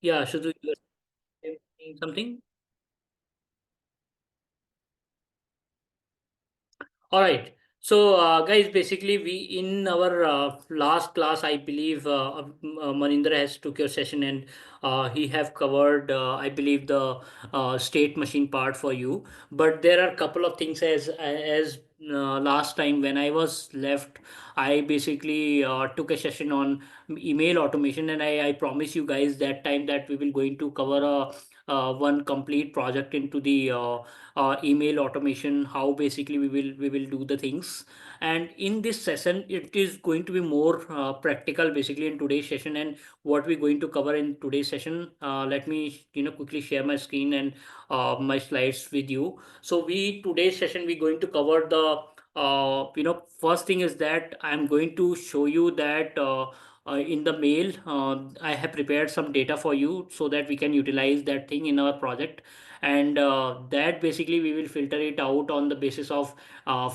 Yeah, Shruti, you were saying something? All right. So, guys, basically, we in our last class, I believe Maninder has took your session and he have covered, I believe, the state machine part for you. But there are a couple of things as last time when I was left, I basically took a session on email automation, and I promise you guys that time that we will going to cover one complete project into the email automation, how basically we will do the things. And in this session it is going to be more practical basically in today's session. And what we're going to cover in today's session, let me quickly share my screen and my slides with you. So we today's session we're going to cover the first thing is that I'm going to show you that in the mail I have prepared some data for you so that we can utilize that thing in our project. And that basically we will filter it out on the basis of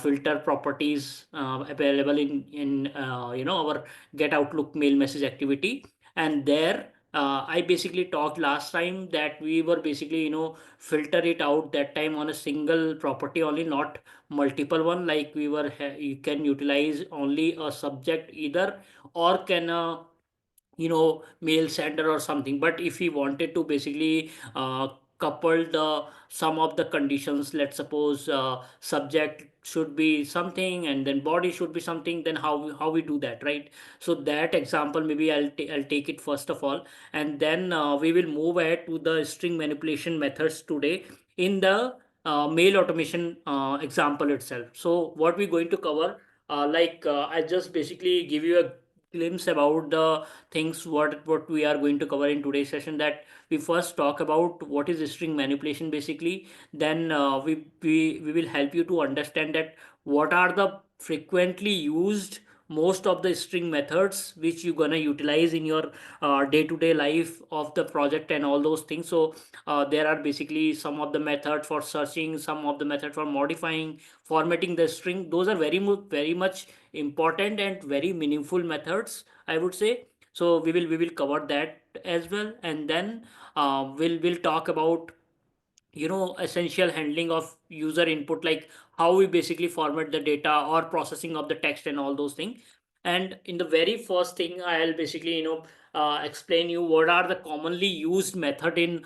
filter properties available in our get outlook mail message activity. And there I basically talked last time that we were basically filter it out that time on a single property only, not multiple one, like you can utilize only a subject either, or can mail sender or something. But if we wanted to basically couple the some of the conditions, let's suppose subject should be something and then body should be something, then how we do that, right? So that example maybe I'll take it first of all, and then we will move ahead to the string manipulation methods today in the mail automation example itself. So what we're going to cover, I just basically give you a glimpse about the things what we are going to cover in today's session. That we first talk about what is string manipulation basically. Then we will help you to understand that what are the frequently used most of the string methods which you're gonna utilize in your day-to-day life of the project and all those things. So there are basically some of the method for searching, some of the method for modifying, formatting the string. Those are very much important and very meaningful methods, I would say. So we will cover that as well. And then we'll talk about essential handling of user input, like how we basically format the data or processing of the text and all those things. And in the very first thing I'll basically explain you what are the commonly used method in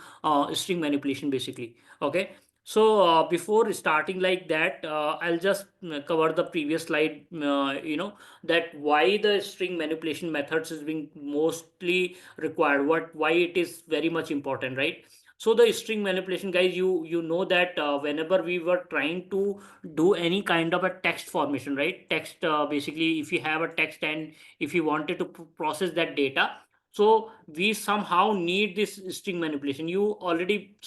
string manipulation basically. Okay. So before starting like that, I'll just cover the previous slide, that why the string manipulation methods is being mostly required, why it is very much important, right? So the string manipulation, guys, you know that whenever we were trying to do any kind of a text formation, right? Text, basically, if you have a text and if you wanted to process that data, so we somehow need this string manipulation. You already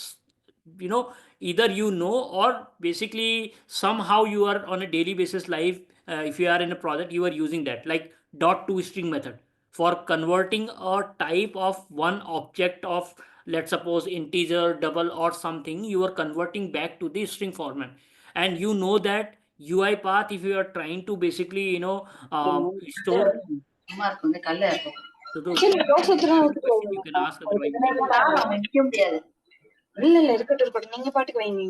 you know either or basically somehow you are on a daily basis life, if you are in a project you are using that, like dot to string method for converting a type of one object of, let's suppose, integer, double or something, you are converting back to the string format. And you know that UiPath, if you are trying to basically store. So those, any question you can ask, otherwise we can proceed. இல்ல இல்ல இருக்கட்டும் இருக்கட்டும் நீங்க பாட்டுக்கு வைங்க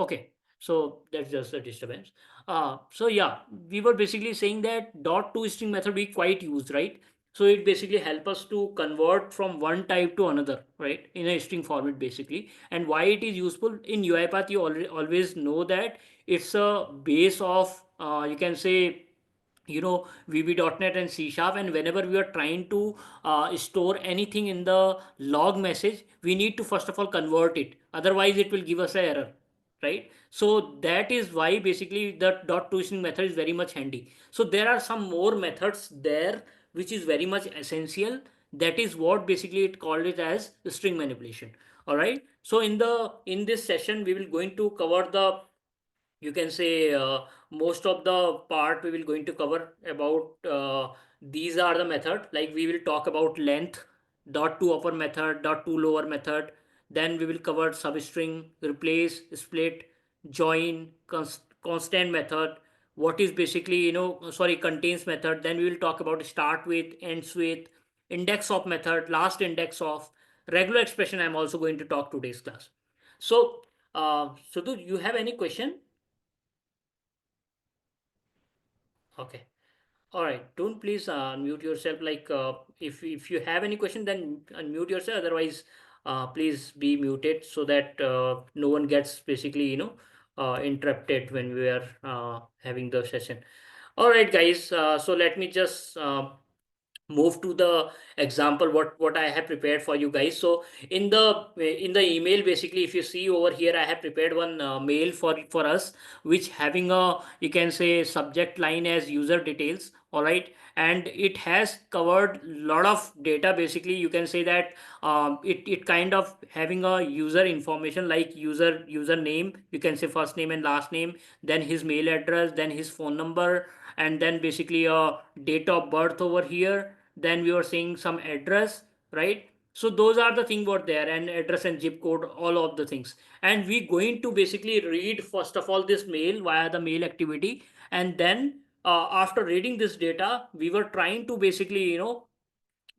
Okay, so that's just a disturbance. So yeah, we were basically saying that dot to string method we quite used, right? So it basically help us to convert from one type to another, right, in a string format basically. And why it is useful in UiPath, you already always know that it's a base of you can say VB.NET and C Sharp. And whenever we are trying to store anything in the log message, we need to first of all convert it, otherwise it will give us an error, right? So that is why basically the dot to string method is very much handy. So there are some more methods there which is very much essential. That is what basically it called it as string manipulation. All right, so in this session we will going to cover the, you can say, most of the part we will going to cover about these are the method, like we will talk about length, dot to upper method, dot to lower method. Then we will cover substring, replace, split, join, constant method, what is basically, sorry, contains method. Then we will talk about start with, ends with, index of method, last index of, regular expression. I'm also going to talk today's class. So, so do you have any question? Okay. All right. Don't please unmute yourself. Like, if you have any question, then unmute yourself. Otherwise, please be muted so that no one gets basically, interrupted when we are having the session. All right, guys. So let me just move to the example what I have prepared for you guys. So in the email, basically, if you see over here, I have prepared one mail for us, which having a, you can say, subject line as user details. All right, and it has covered lot of data. Basically, you can say that it kind of having a user information like username, you can say first name and last name, then his mail address, then his phone number, and then basically a date of birth over here. Then we were seeing some address, right? So those are the thing what there, and address and zip code, all of the things. And we going to basically read first of all this mail via the mail activity, and then after reading this data, we were trying to basically,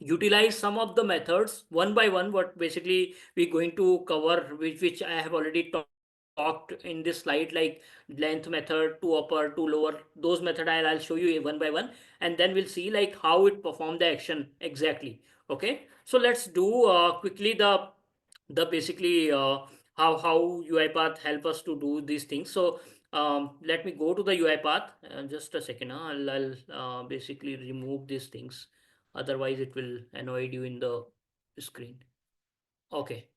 utilize some of the methods one by one, what basically we're going to cover, which I have already talked in this slide, like length method, to upper, to lower, those method I'll show you one by one, and then we'll see like how it perform the action exactly. Okay, so let's do quickly the basically how UiPath help us to do these things. So let me go to the UiPath. Just a second. I'll basically remove these things. Otherwise, it will annoy you in the screen. Okay.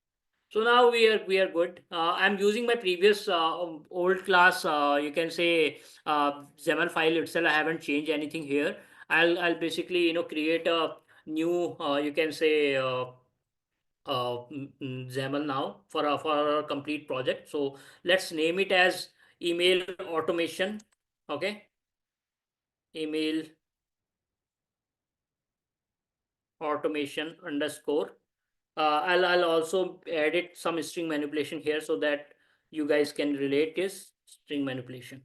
So now we are good. I'm using my previous old class. You can say XAML file itself. I haven't changed anything here. I'll basically create a new you can say XAML now for a complete project. So let's name it as email automation. Okay, email automation underscore. I'll also edit some string manipulation here so that you guys can relate this string manipulation.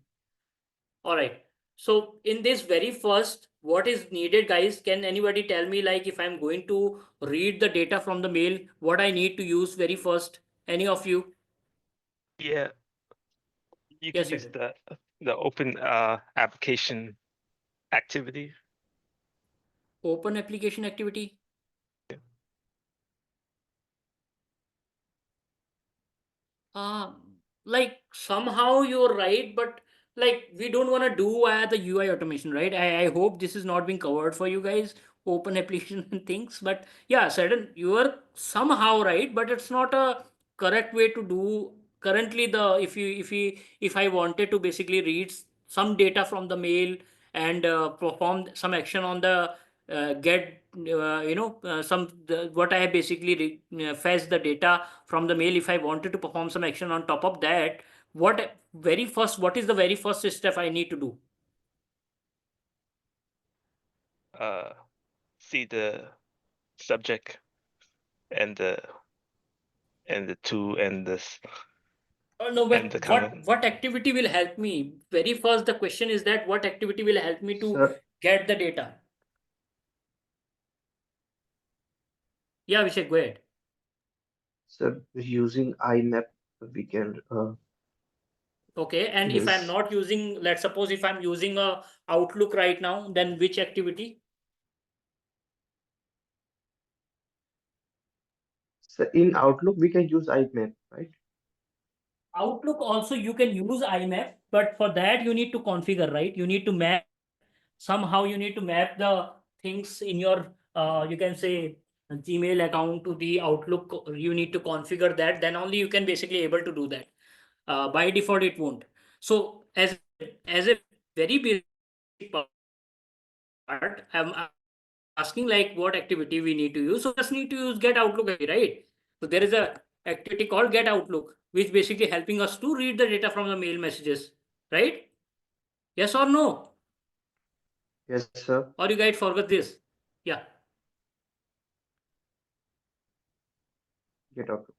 All right. So in this very first, what is needed, guys? Can anybody tell me, like, if I'm going to read the data from the mail, what I need to use very first? Any of you? Yeah, you could Yes, use sir. the open application activity. Open application activity. Yeah. Uh, like somehow you're right, but like we don't want to do via the UI automation, right? I hope this is not being covered for you guys, open application and things. But yeah, certain you are somehow right, but it's not a correct way to do currently. The if I wanted to basically read some data from the mail and perform some action on the get some what I have basically fetched the data from the mail. If I wanted to perform some action on top of that, what is the very first step I need to do? Uh, See the subject and the to and this No, and but the what comment. what activity will help me? Very first, the question is that what activity will help me to Sir, get the data? Yeah, Vishek, go ahead. sir, using IMAP, we can Okay, and if I'm means not using, let's suppose if I'm using a Outlook right now, then which activity? so in Outlook we can use IMAP, right? Outlook also you can use IMAP, but for that you need to configure, right? You need to map, somehow you need to map the things in your you can say Gmail account to the Outlook. You need to configure that, then only you can basically able to do that. By default it won't. So as a very basic part, I'm asking like what activity we need to use. So we just need to use get Outlook activity, right? So there is a activity called get Outlook, which basically helping us to read the data from the mail messages, right? Yes or no? Yes, sir. Or you guys forgot this? Yeah. Get Outlook.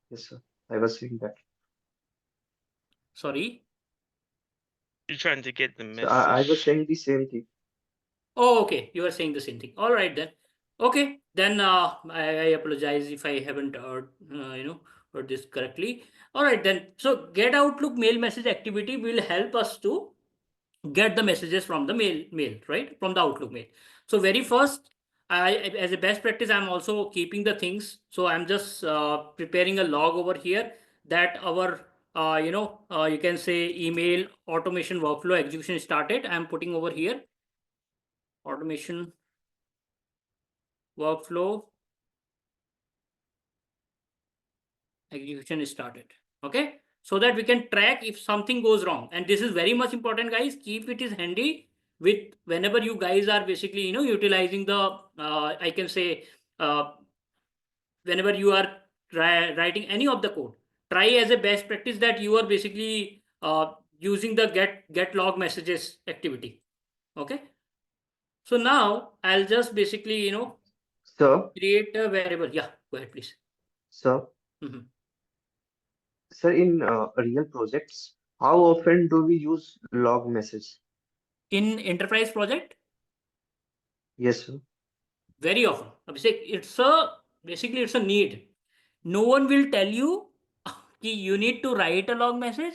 Yes, sir. I was saying that. Sorry. You're trying to get the So I was message. saying the same thing. Oh, okay. You are saying the same thing. All right then. Okay, then I apologize if I haven't heard this correctly. All right then. So get Outlook mail message activity will help us to get the messages from the mail, right, from the Outlook mail. So very first, I, as a best practice, I'm also keeping the things. So I'm just preparing a log over here that our you can say email automation workflow execution started. I'm putting over here automation workflow execution started. Okay, so that we can track if something goes wrong. And this is very much important, guys. Keep it is handy with whenever you guys are basically utilizing the I can say uh, whenever you are writing any of the code. Try as a best practice that you are basically using the get log messages activity. Okay, so now I'll just basically Sir, create a variable. Yeah, go ahead, please. sir, Mhm. sir, in real projects, how often do we use log message? In enterprise project, Yes, sir. very often. Abhishek, basically it's a need. No one will tell you कि you need to write a log message,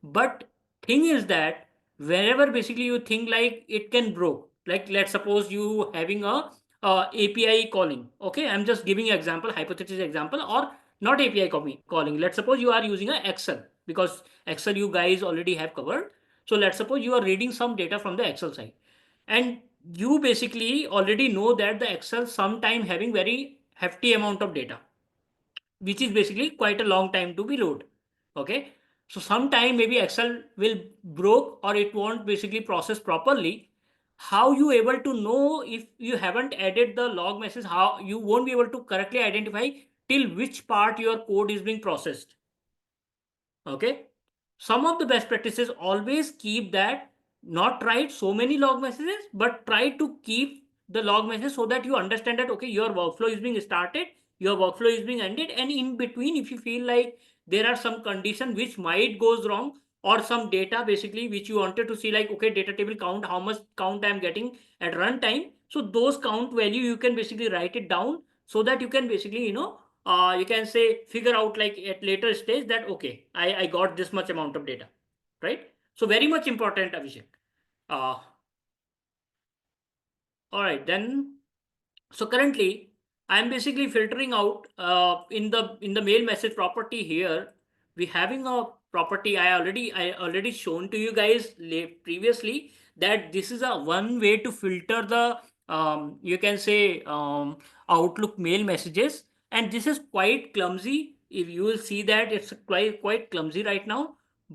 but thing is that wherever basically you think like it can broke, like let's suppose you having a API calling. Okay, I'm just giving an example, hypothetical example, or not API calling. Let's suppose you are using a Excel because Excel you guys already have covered. So let's suppose you are reading some data from the Excel side, and you basically already know that the Excel sometime having very hefty amount of data, which is basically quite a long time to be load. Okay, so sometime maybe Excel will broke or it won't basically process properly. How you able to know if you haven't added the log message? How you won't be able to correctly identify till which part your code is being processed? Okay, some of the best practices always keep that, not write so many log messages, but try to keep the log message so that you understand that okay, your workflow is being started, your workflow is being ended, and in between if you feel like there are some condition which might goes wrong, or some data basically which you wanted to see, like okay, data table count, how much count I'm getting at runtime, so those count value you can basically write it down so that you can basically you can say figure out like at later stage that okay, I got this much amount of data, right? So very much important, Abhishek. uh, all right then. So currently, I'm basically filtering out in the mail message property here. We having a property I already shown to you guys previously that this is a one way to filter the you can say Outlook mail messages, and this is quite clumsy. If you will see that it's quite clumsy right now,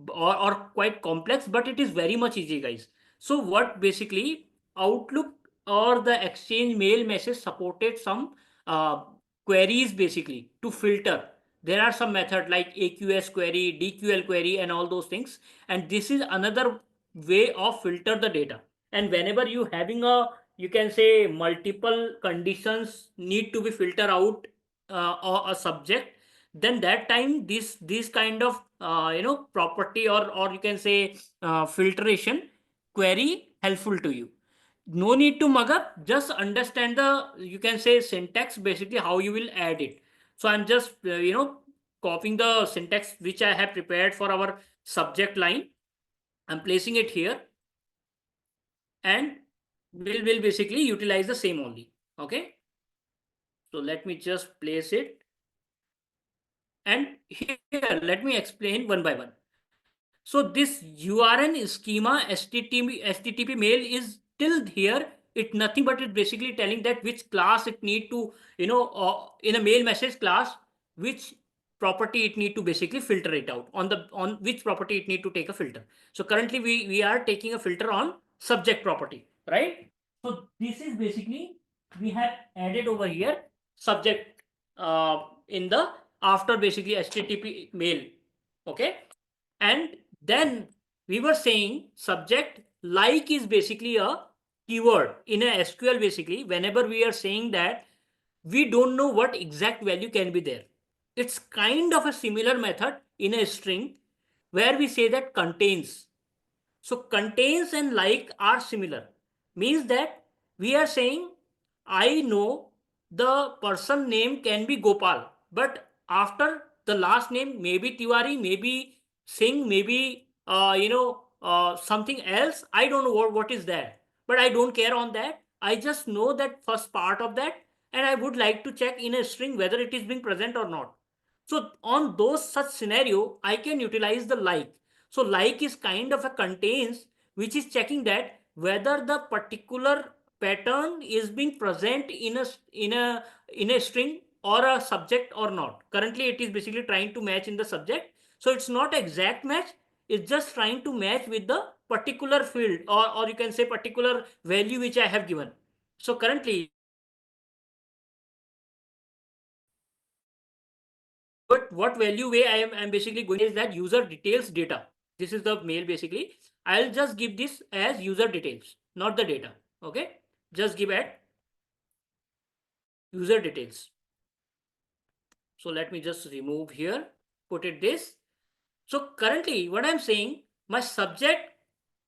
or quite complex, but it is very much easy, guys. So what basically Outlook or the exchange mail message supported some uh, queries basically to filter. There are some method like AQS query, DQL query, and all those things. And this is another way of filter the data. And whenever you having a, you can say multiple conditions need to be filter out or a subject, then that time this kind of property or you can say filtration query helpful to you. No need to mug up, just understand the, you can say syntax basically how you will add it. So I'm just copying the syntax which I have prepared for our subject line. I'm placing it here, and will basically utilize the same only. Okay, so let me just place it, and here let me explain one by one. So this URN schema HTTP mail is still here. It nothing but it basically telling that which class it need to, in a mail message class, which property it need to basically filter it out on which property it need to take a filter. So currently we are taking a filter on subject property, right? So this is basically we have added over here subject in the after basically HTTP mail. Okay, and then we were saying subject like is basically a keyword in a SQL. Basically whenever we are saying that we don't know what exact value can be there, it's kind of a similar method in a string where we say that contains. So contains and like are similar. Means that we are saying I know the person name can be Gopal, but after the last name maybe Tiwari, maybe Singh, maybe something else. I don't know what is that, but I don't care on that. I just know that first part of that, and I would like to check in a string whether it is being present or not. So on those such scenario, I can utilize the like. So like is kind of a contains which is checking that whether the particular pattern is being present in a string or a subject or not. Currently it is basically trying to match in the subject. So it's not exact match, it's just trying to match with the particular field, or you can say particular value which I have given. So currently what value way I'm basically going is that user details data. This is the mail basically. I'll just give this as user details, not the data. Okay, just give at user details. So let me just remove here, put it this. So currently what I'm saying, my subject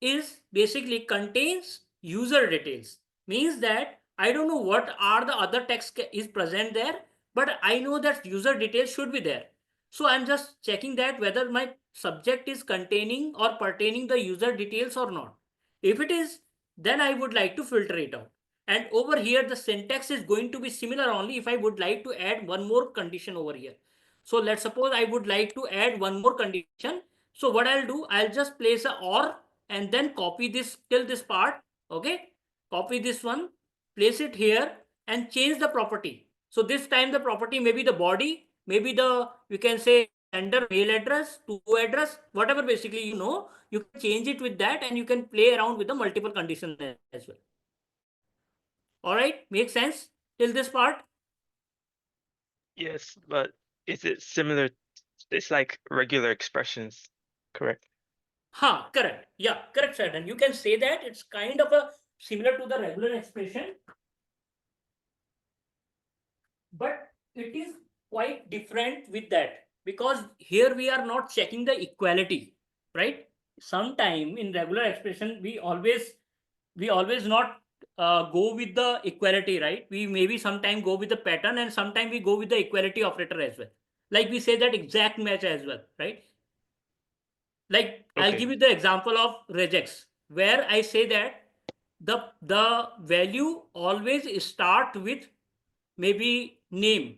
is basically contains user details. Means that I don't know what are the other text is present there, but I know that user details should be there. So I'm just checking that whether my subject is containing or pertaining the user details or not. If it is, then I would like to filter it out. And over here, the syntax is going to be similar only if I would like to add one more condition over here. So let's suppose I would like to add one more condition. So what I'll do, I'll just place a or and then copy this till this part. Okay, copy this one, place it here and change the property. So this time the property may be the body, maybe the, you can say sender mail address, to address, whatever basically you can change it with that and you can play around with the multiple conditions as well. All right, makes sense till this part? Yes, but is it similar? It's like regular expressions, correct? Correct. Yeah, correct, sir. And you can say that it's kind of a similar to the regular expression, but it is quite different with that because here we are not checking the equality, right? Sometime in regular expression we always not go with the equality, right? We maybe sometime go with the pattern and sometime we go with the equality operator as well. Like we say that exact match as well, right? Like I'll Okay. give you the example of regex, where I say that the value always start with maybe name.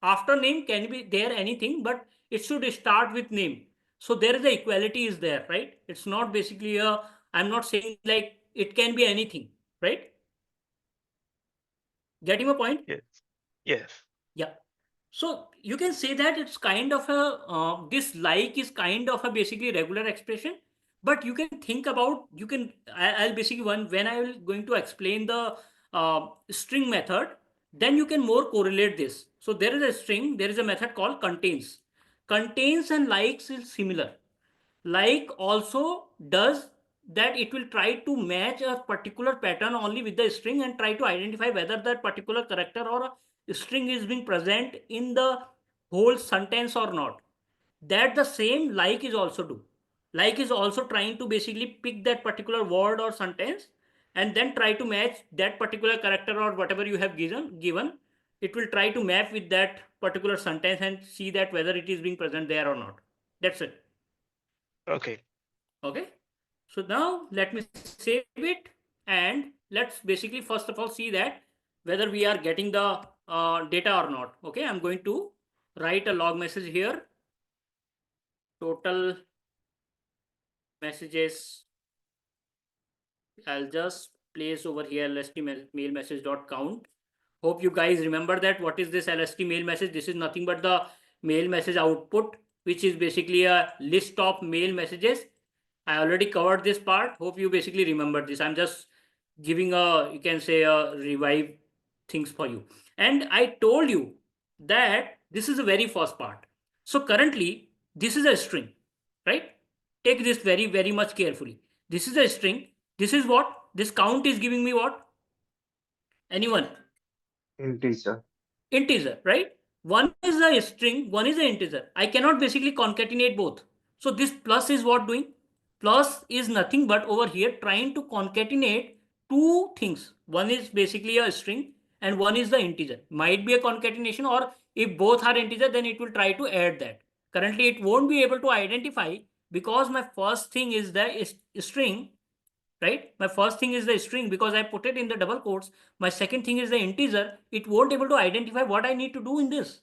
After name can be there anything, but it should start with name. So there is the equality is there, right? It's not basically a, I'm not saying like it can be anything, right? Getting my point? Yes. Yes. Yeah. So you can say that it's kind of a this like is kind of a basically regular expression, but you can think about I'll basically when I will going to explain the string method, then you can more correlate this. So there is a string, there is a method called contains. Contains and likes is similar. Like also does that, it will try to match a particular pattern only with the string and try to identify whether that particular character or a string is being present in the whole sentence or not. That the same like is also do. Like is also trying to basically pick that particular word or sentence and then try to match that particular character or whatever you have given. It will try to map with that particular sentence and see that whether it is being present there or not. That's it. Okay. Okay, so now let me save it and let's basically first of all see that whether we are getting the data or not. Okay, I'm going to write a log message here. Total messages, I'll just place over here lst mail message dot count. Hope you guys remember that what is this LST mail message. This is nothing but the mail message output, which is basically a list of mail messages. I already covered this part. Hope you basically remember this. I'm just giving a, you can say a revive things for you. And I told you that this is the very first part. So currently this is a string, right? Take this very much carefully. This is a string. This is what? This count is giving me what? Anyone? Integer. Integer, right? One is a string, one is an integer. I cannot basically concatenate both. So this plus is what doing? plus is nothing but over here trying to concatenate two things. One is basically a string and one is the integer. Might be a concatenation, or if both are integer, then it will try to add that. Currently, it won't be able to identify because my first thing is the string, right? My first thing is the string because I put it in the double quotes. My second thing is the integer. It won't able to identify what I need to do in this.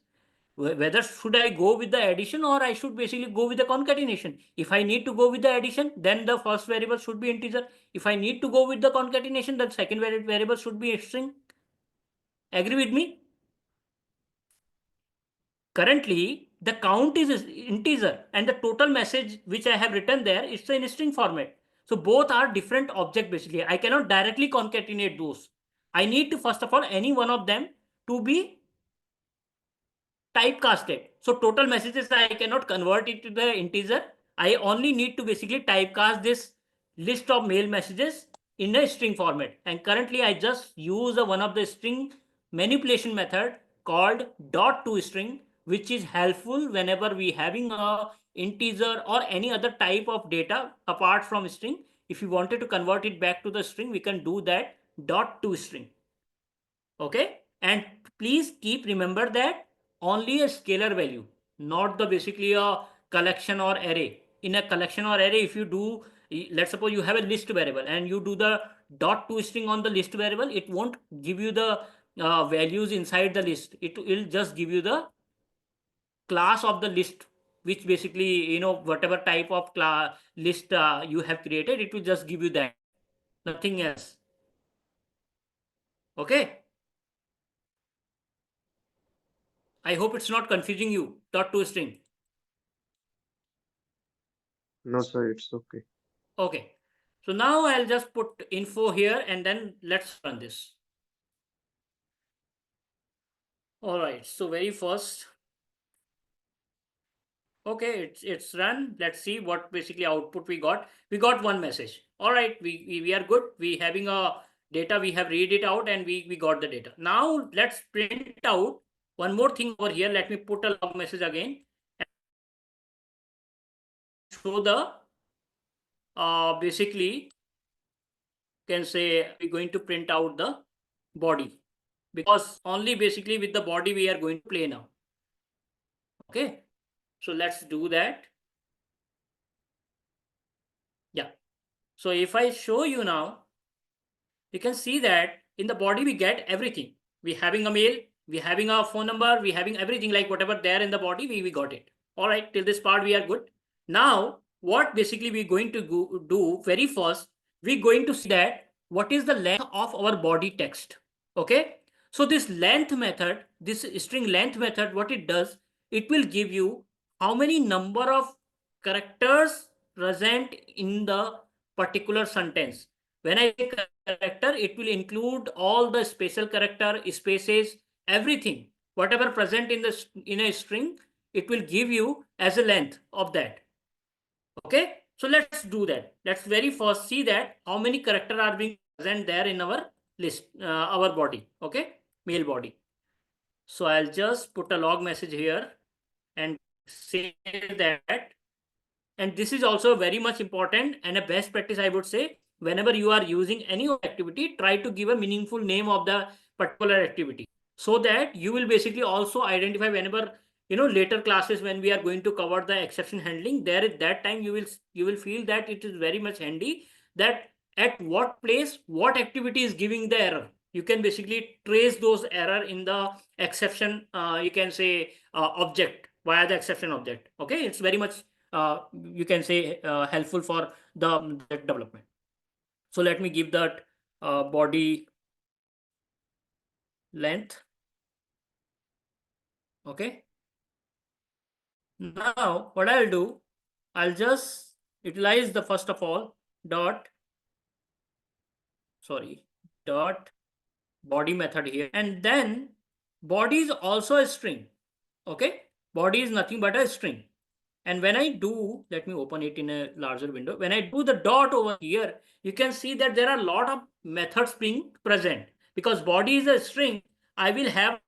Whether should I go with the addition or I should basically go with the concatenation. If I need to go with the addition, then the first variable should be integer. If I need to go with the concatenation, then second variable should be a string. Agree with me? Currently, the count is integer and the total message which I have written there is in string format. So both are different object basically. I cannot directly concatenate those. I need to first of all any one of them to be typecasted. So total messages I cannot convert it to the integer. I only need to basically typecast this list of mail messages in a string format. And currently I just use one of the string manipulation method called dot to string, which is helpful whenever we having a integer or any other type of data apart from string. If you wanted to convert it back to the string, we can do that dot to string. Okay, and please keep remember that only a scalar value, not the basically a collection or array. In a collection or array, if you do, let's suppose you have a list variable and you do the dot to string on the list variable, it won't give you the values inside the list. It will just give you the class of the list, which basically, whatever type of list you have created, it will just give you that, nothing else. Okay, I hope it's not confusing you. Dot to string. No, sir, it's okay. Okay, so now I'll just put info here and then let's run this. All right, so very first, okay, it's run. Let's see what basically output we got. We got one message. All right, we are good. We having a data, we have read it out and we got the data. Now let's print out one more thing over here. Let me put a log message again and show the basically can say we're going to print out the body, because only basically with the body we are going to play now. Okay, so let's do that. Yeah, so if I show you now, you can see that in the body we get everything. We having a mail, we having a phone number, we having everything, like whatever there in the body, we got it. All right, till this part we are good. Now what basically we going to do very first, we going to see that what is the length of our body text. Okay, so this length method, this string length method, what it does, it will give you how many number of characters present in the particular sentence. When I say character, it will include all the special character, spaces, everything. Whatever present in a string, it will give you as a length of that. Okay, so let's do that. Let's very first see that how many character are being present there in our list, our body. Okay, mail body. So I'll just put a log message here and say that, and this is also very much important and a best practice, I would say. Whenever you are using any activity, try to give a meaningful name of the particular activity, so that you will basically also identify whenever, later classes when we are going to cover the exception handling, there at that time you will feel that it is very much handy that at what place what activity is giving the error. You can basically trace those error in the exception, you can say, object, via the exception object. Okay, it's very much you can say helpful for the development. So let me give that body length. Okay, now what I'll do, I'll just utilize the first of all dot dot body method here, and then body is also a string. Okay, body is nothing but a string. And when I do, let me open it in a larger window. When I do the dot over here, you can see that there are a lot of methods being present. Because body is a string, I will have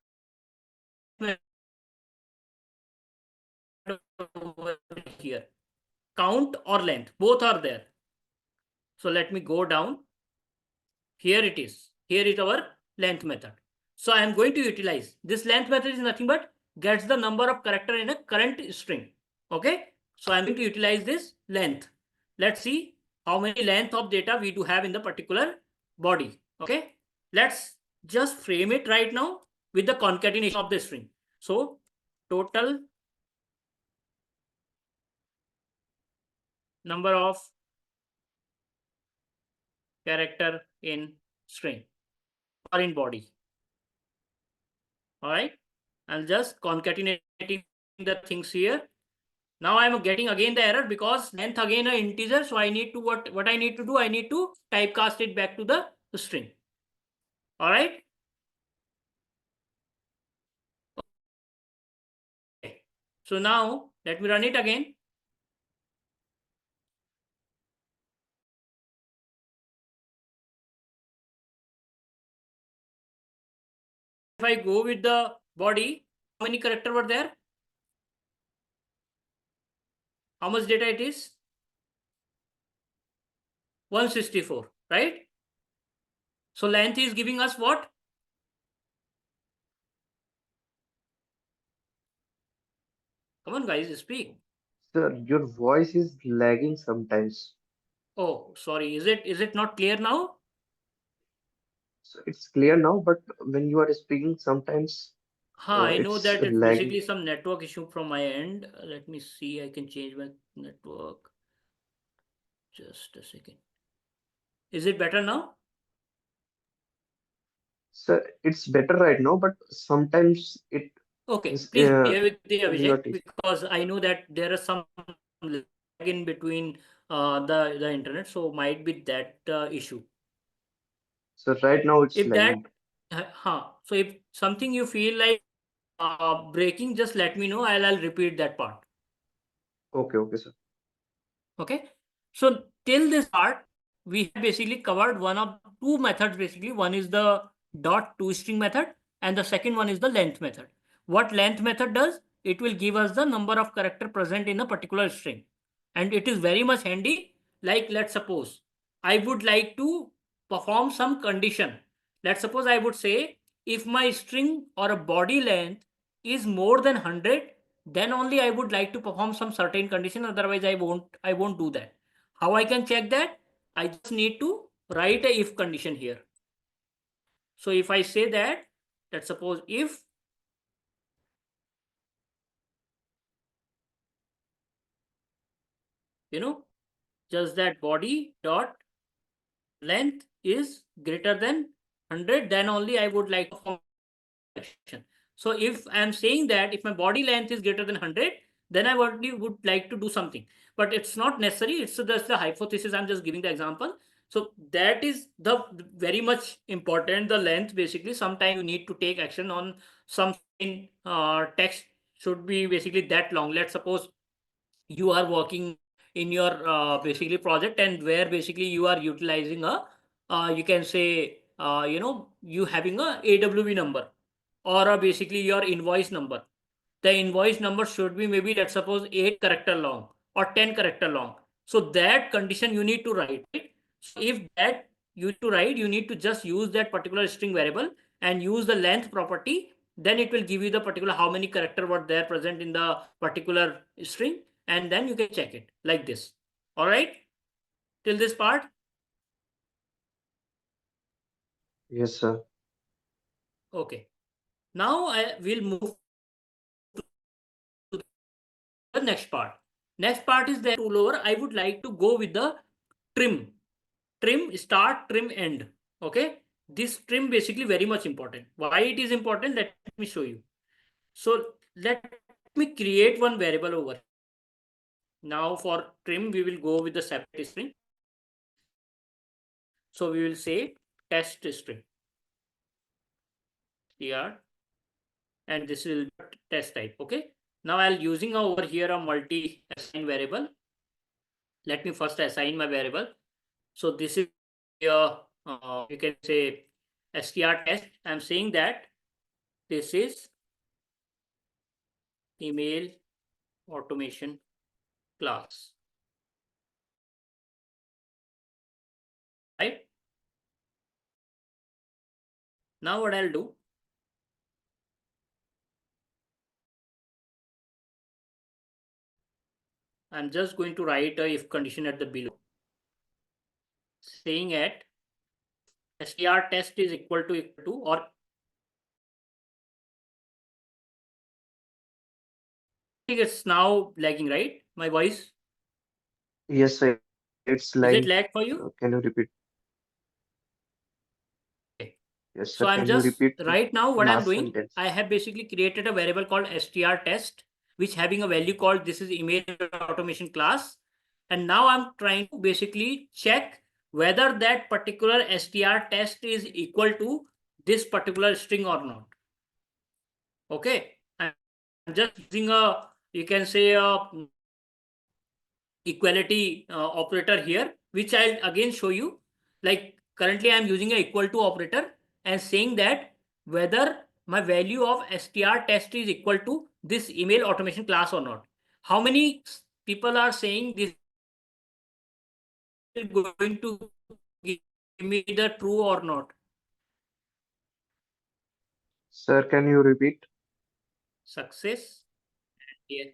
over here. count or length, both are there. So let me go down. Here it is. Here is our length method. So I am going to utilize this length method is nothing but gets the number of character in a current string. Okay. So I'm going to utilize this length. Let's see how many length of data we do have in the particular body. Okay. Let's just frame it right now with the concatenation of the string. So total number of character in string or in body. All right. I'm just concatenating the things here. Now I'm getting again the error because length again an integer. So I need to what I need to do? I need to typecast it back to the string. All right. Okay. So now let me run it again. If I go with the body, how many characters were there? How much data it is? 164, right? So length is giving us what? Come on, guys, speak. Sir, your voice is lagging sometimes. Oh, sorry. Is it not clear now? So it's clear now, but when you are speaking, sometimes I know it's that it's lagging. basically some network issue from my end. Let me see. I can change my network. Just a second. Is it better now? Sir, it's better right now, but sometimes it Okay, is please bear with the when you are Abhishek teaching. because I know that there is some lag in between the internet, so might be that issue. So right now it's If that, lagging. so if something you feel like breaking, just let me know. I'll repeat that part. Okay, okay, sir. Okay. So till this part, we have basically covered one of two methods basically. One is the dot toString method and the second one is the length method. What length method does? It will give us the number of character present in a particular string. And it is very much handy. Like let's suppose I would like to perform some condition. Let's suppose I would say if my string or a body length is more than 100, then only I would like to perform some certain condition, otherwise I won't do that. How I can check that? I just need to write a if condition here. So if I say that, let's suppose if just that body dot length is greater than 100, then only I would like to perform action. So if I am saying that if my body length is greater than 100, then I would like to do something. But it's not necessary. It's just the hypothesis. I'm just giving the example. So that is the very much important. The length basically. Sometimes you need to take action on something. Text should be basically that long. Let's suppose you are working in your basically project and where basically you are utilizing a you can say you having a AWB number or basically your invoice number. The invoice number should be maybe let's suppose 8 character long or 10 character long. So that condition you need to write, right? So if that you need to write, you need to just use that particular string variable and use the length property. Then it will give you the particular how many character were there present in the particular string, and then you can check it like this. All right, till this part. Yes, sir. Okay, now I will move the next part. Next part is the tool over. I would like to go with the trim. Trim start, trim end. Okay. This trim basically very much important. Why it is important? Let me show you. So let me create one variable over. Now for trim, we will go with the separate string. So we will say test string. Here and this will test type. Okay. Now I'll using over here a multi assign variable. Let me first assign my variable. So this is you can say str test. I'm saying that this is email automation class. right? Now what I'll do, I'm just going to write a if condition at the below, saying at str test is equal to, or I think it's now lagging, right? My voice, Yes, sir, it's is it lagging. lag for you? Can you repeat? Okay. Yes, So sir. I'm Can you just repeat the right now what I'm last doing, sentence? I have basically created a variable called str test, which having a value called this is email automation class. And now I'm trying to basically check whether that particular str test is equal to this particular string or not. Okay. I'm just using a, you can say a equality operator here, which I'll again show you. Like currently I'm using a equal to operator and saying that whether my value of str test is equal to this email automation class or not. How many people are saying this is going to give me the true or not? Sir, can you repeat? Success. Yeah.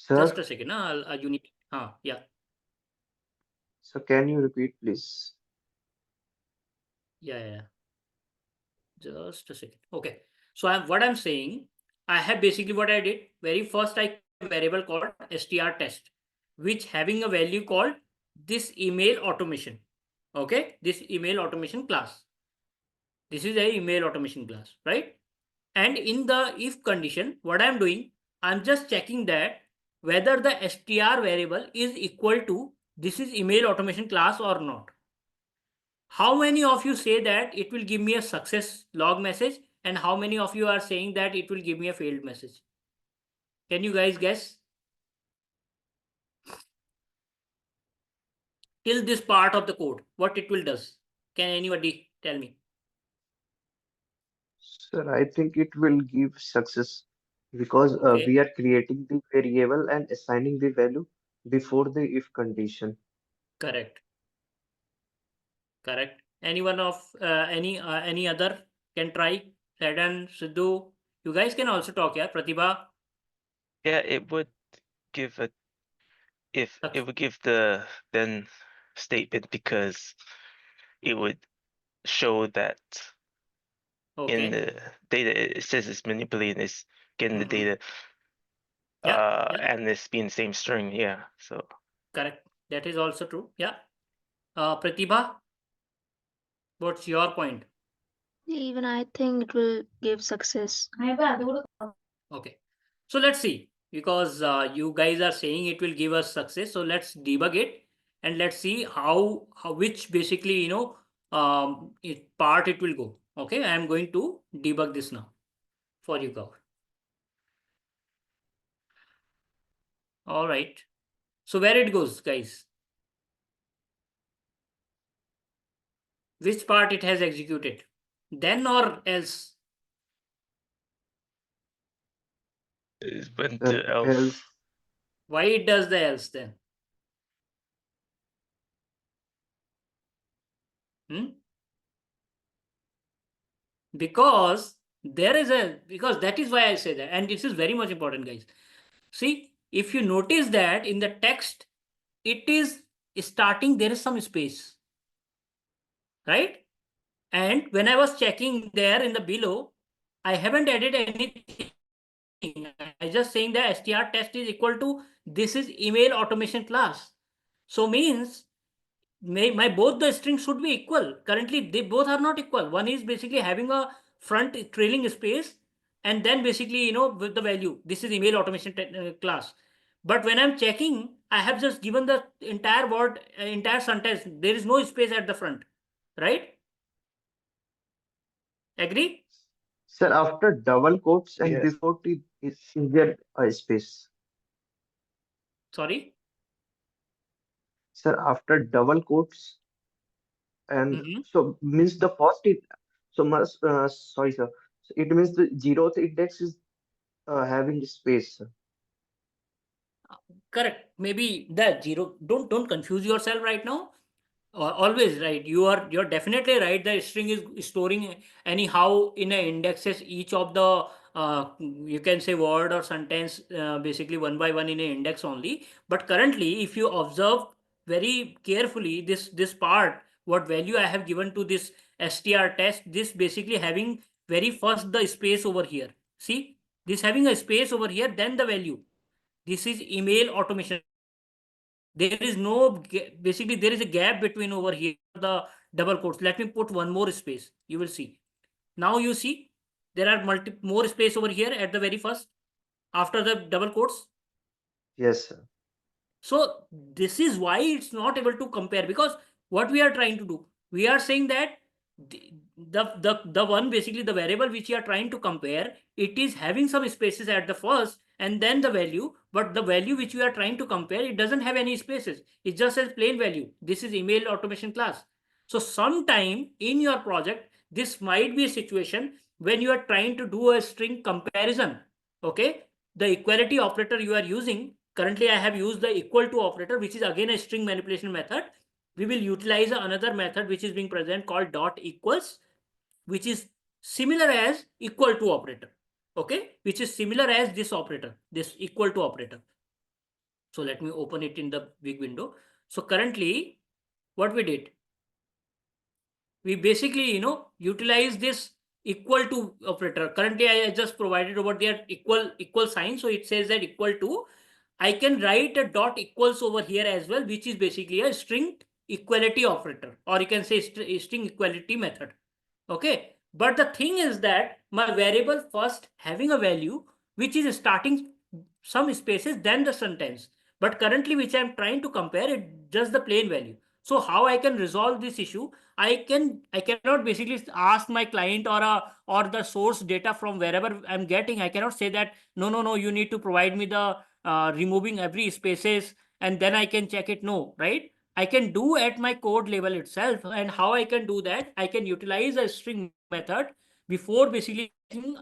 Just Sir, a second. You need. Yeah. so can you repeat, please? Yeah. Just a second. Okay. So what I'm saying, I have basically what I did. Very first, I created a variable called str test, which having a value called this email automation. Okay, this email automation class. This is a email automation class, right? And in the if condition, what I'm doing, I'm just checking that whether the str variable is equal to this is email automation class or not. How many of you say that it will give me a success log message, and how many of you are saying that it will give me a failed message? Can you guys guess till this part of the code what it will does? Can anybody tell me? Sir, I think it will give success because Okay, we are creating the variable and assigning the value before the if condition. correct, correct. Anyone of any other can try? Sadan, Sidhu, you guys can also talk. Yeah, Pratibha. Yeah, it would give a if it would give the then statement because it would show that in Okay. the data it says it's manipulating, it's getting the Mm-hmm. data Yeah, and it's being the same string. Yeah, so correct. That is also true. Yeah. Pratibha, what's your point? Even I think it will give success. Okay. So let's see, because you guys are saying it will give us success. So let's debug it and let's see how which basically, part it will go. Okay. I am going to debug this now for you guys. All right. So where it goes, guys? Which part it has executed? Then or else? it went Sir, to else. else, Why it does the else then? Hmm? Because because that is why I say that, and this is very much important, guys. See, if you notice that in the text, it is starting, there is some space, right? And when I was checking there in the below, I haven't added anything. I just saying that str test is equal to this is email automation class. So means my both the strings should be equal. Currently, they both are not equal. One is basically having a front trailing space, and then basically with the value. This is email automation class. But when I'm checking, I have just given the entire word, entire sentence. There is no space at the front, right? Agree? sir, after double quotes and Yes. before the is there a space? Sorry. Sir, after double quotes and Mm-hmm. so means the first it so must sorry sir. So it means the zeroth index is having space. Sir. Correct. Maybe the zero. Don't confuse yourself right now. Always right. You're definitely right. The string is storing anyhow in a indexes each of the you can say word or sentence basically one by one in a index only. But currently, if you observe very carefully this part, what value I have given to this str test, this basically having very first the space over here. See, this having a space over here, then the value. This is email automation class. There is no basically there is a gap between over here the double quotes. Let me put one more space. You will see. Now you see there are more space over here at the very first after the double quotes. Yes, sir. So this is why it's not able to compare, because what we are trying to do, we are saying that the one basically the variable which you are trying to compare, it is having some spaces at the first and then the value, but the value which we are trying to compare, it doesn't have any spaces. It just says plain value. This is email automation class. So sometime in your project, this might be a situation when you are trying to do a string comparison. Okay, the equality operator you are using, currently I have used the equal to operator, which is again a string manipulation method. We will utilize another method which is being present called dot equals, which is similar as equal to operator. Okay, which is similar as this operator, this equal to operator. So let me open it in the big window. So currently what we did, we basically utilize this equal to operator. Currently I just provided over there equal sign, so it says that equal to. I can write a dot equals over here as well, which is basically a string equality operator, or you can say string equality method. Okay, but the thing is that my variable first having a value which is starting some spaces then the sentence, but currently which I'm trying to compare it just the plain value. So how I can resolve this issue? I cannot basically ask my client or the source data from wherever I'm getting. I cannot say that no, you need to provide me the removing every spaces and then I can check it. No, right? I can do at my code level itself. And how I can do that? I can utilize a string method before basically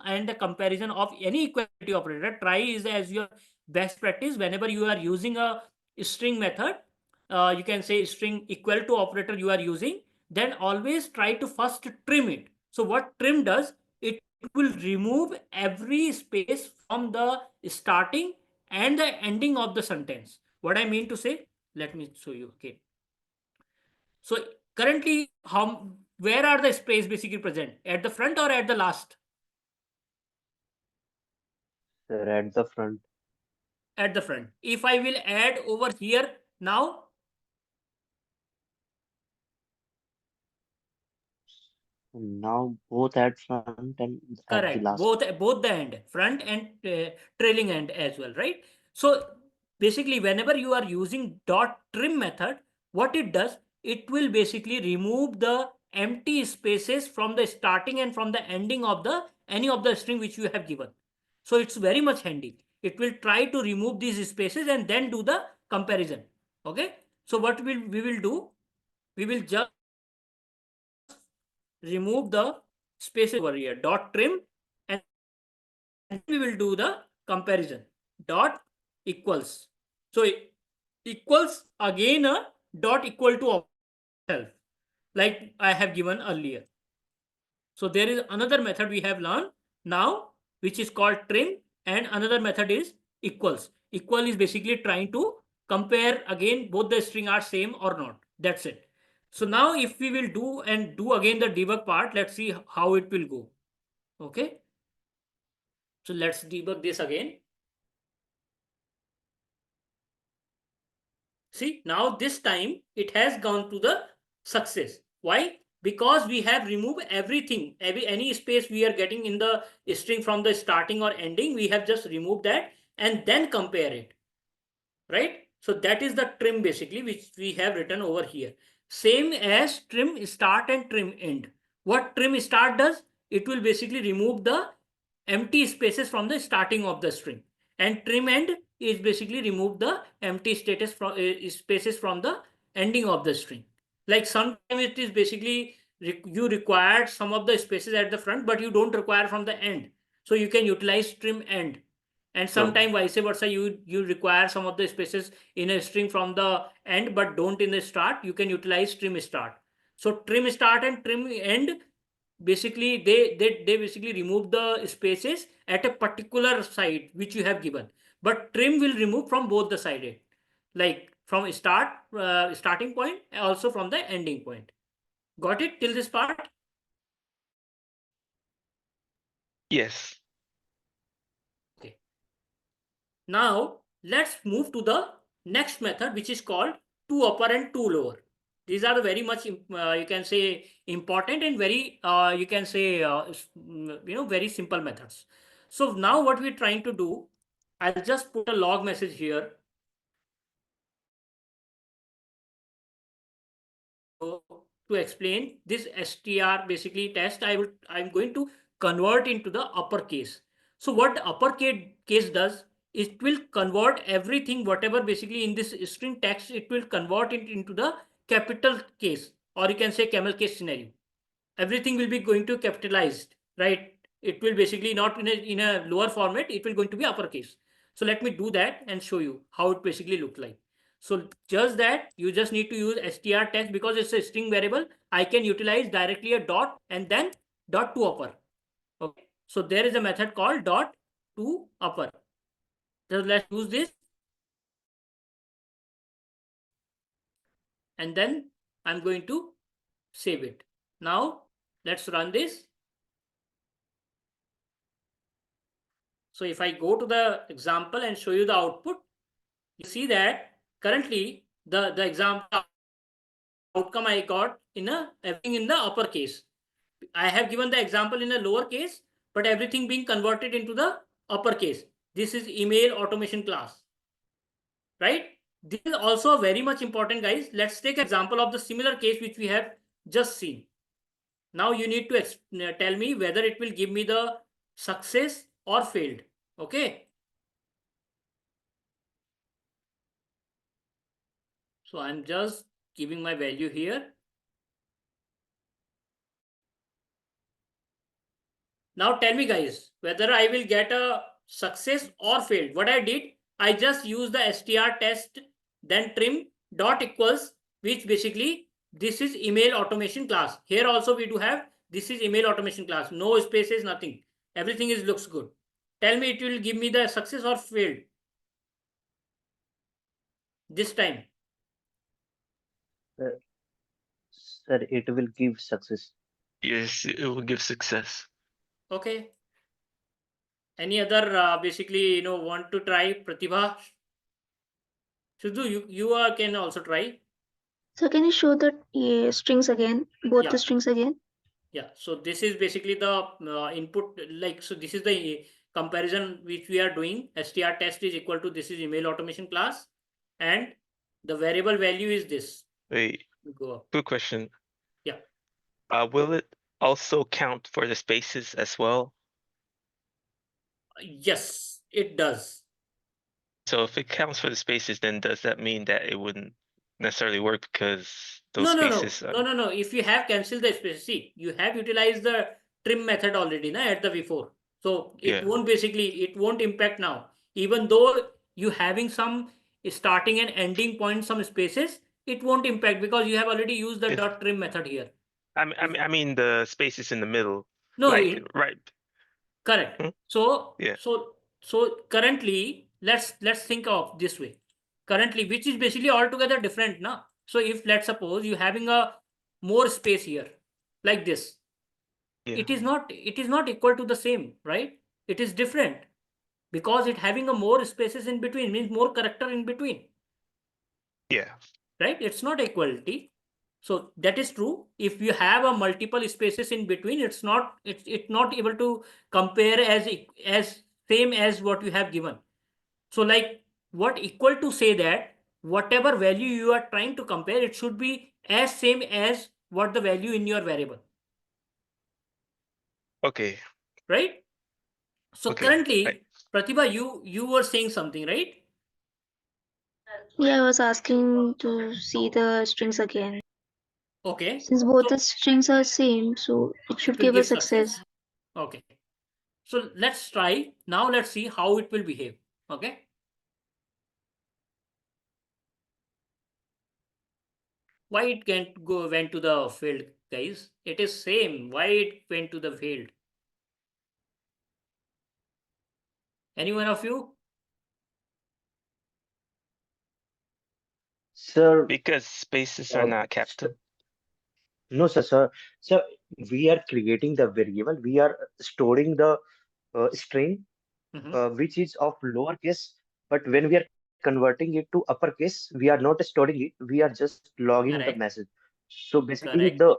and the comparison of any equality operator. Try is as your best practice whenever you are using a string method. You can say string equal to operator you are using, then always try to first trim it. So what trim does, it will remove every space from the starting and the ending of the sentence. What I mean to say, let me show you. Okay, so currently how, where are the space basically present, at the front or at the last? Sir, at the front. At the front. If I will add over here now, Now both at front and at the correct, last. both the end, front and trailing end as well, right? So basically whenever you are using dot trim method, what it does, it will basically remove the empty spaces from the starting and from the ending of the any of the string which you have given. So it's very much handy. It will try to remove these spaces and then do the comparison. Okay, so what we will do, we will just remove the spaces over here, dot trim, and we will do the comparison, dot equals. So equals again a dot equal to self, like I have given earlier. So there is another method we have learned now, which is called trim, and another method is equals. Equal is basically trying to compare again both the string are same or not. That's it. So now if we will do again the debug part, let's see how it will go. Okay. So let's debug this again. See, now this time it has gone to the success. Why? Because we have removed everything, any space we are getting in the string from the starting or ending, we have just removed that and then compare it, right? So that is the trim basically which we have written over here. Same as trim start and trim end. What trim start does, it will basically remove the empty spaces from the starting of the string, and trim end is basically remove the empty spaces from the ending of the string. Like sometimes it is basically you required some of the spaces at the front but you don't require from the end, so you can utilize trim end. and sometime vice versa, you require some of the spaces in a string from the end but don't in the start, you can utilize trim start. So trim start and trim end, basically they basically remove the spaces at a particular side which you have given, but trim will remove from both the side, like from starting point, also from the ending point. Got it till this part? Yes. Okay. Now let's move to the next method, which is called two upper and two lower. These are the very much you can say important and very you can say very simple methods. So now what we're trying to do, I'll just put a log message here. So to explain this str basically test, I'm going to convert into the uppercase. So what uppercase does, it will convert everything whatever basically in this string text, it will convert it into the capital case, or you can say camel case scenario. Everything will be going to capitalized, right? It will basically not in a lower format, it will going to be uppercase. So let me do that and show you how it basically look like. So just that, you just need to use str text because it's a string variable. I can utilize directly a dot and then dot to upper. Okay. So there is a method called dot to upper. So let's use this. And then I'm going to save it. Now let's run this. So if I go to the example and show you the output, you see that currently the example outcome I got in everything in the upper case. I have given the example in a lower case, but everything being converted into the upper case. This is email automation class, right? This is also very much important, guys. Let's take an example of the similar case which we have just seen. Now you need to tell me whether it will give me the success or failed. Okay. So I'm just giving my value here. Now tell me, guys, whether I will get a success or failed. What I did, I just used the str test, then trim dot equals, which basically this is email automation class. Here also we do have, this is email automation class. No spaces, nothing. Everything is looks good. Tell me it will give me the success or failed this time. Sir, sir, it will give success. Yes, it will give success. Okay. Any other basically want to try? Pratibha, Shudhu, you can also try. So can you show the strings again, both Yeah. the strings again? Yeah, so this is basically the input, like, so this is the comparison which we are doing. Str test is equal to, this is email automation class, and the variable value is this. Wait, Go up. good question. Yeah. Will it also count for the spaces as well? Yes, it does. So if it counts for the spaces, then does that mean that it wouldn't necessarily work because those No, spaces are... no. If you have cancelled the space, see, you have utilized the trim method already, na, at the before. So it Yeah. won't basically, it won't impact now. Even though you having some starting and ending point, some spaces, it won't impact because you have already used the dot trim method here. I mean the spaces in the middle. No, Like, right. correct. Hmm? So Yeah. so currently, let's think of this way. Currently, which is basically altogether different now. So if let's suppose you having a more space here, like this, Yeah. it is not equal to the same, right? It is different because it having a more spaces in between means more character in between, Yeah. right? It's not equality. So that is true. If you have a multiple spaces in between, it's not able to compare as same as what you have given. So like what equal to say that whatever value you are trying to compare, it should be as same as what the value in your variable, Okay. right? So Okay. currently, Pratibha, you were saying something, right? Yeah, I was asking to see the strings again. Okay. Since both So the strings are same, so it it should will give a give success. success. Okay. So let's try. Now let's see how it will behave. Okay. Why it can't go went to the field, guys? It is same. Why it went to the field? Any one of you? Sir, Because spaces are uh, not capital. no, sir, we are creating the variable. We are storing the string, Mm-hmm. which is of lowercase. But when we are converting it to uppercase, we are not storing it. We are just logging the Correct. message. So basically, Correct. the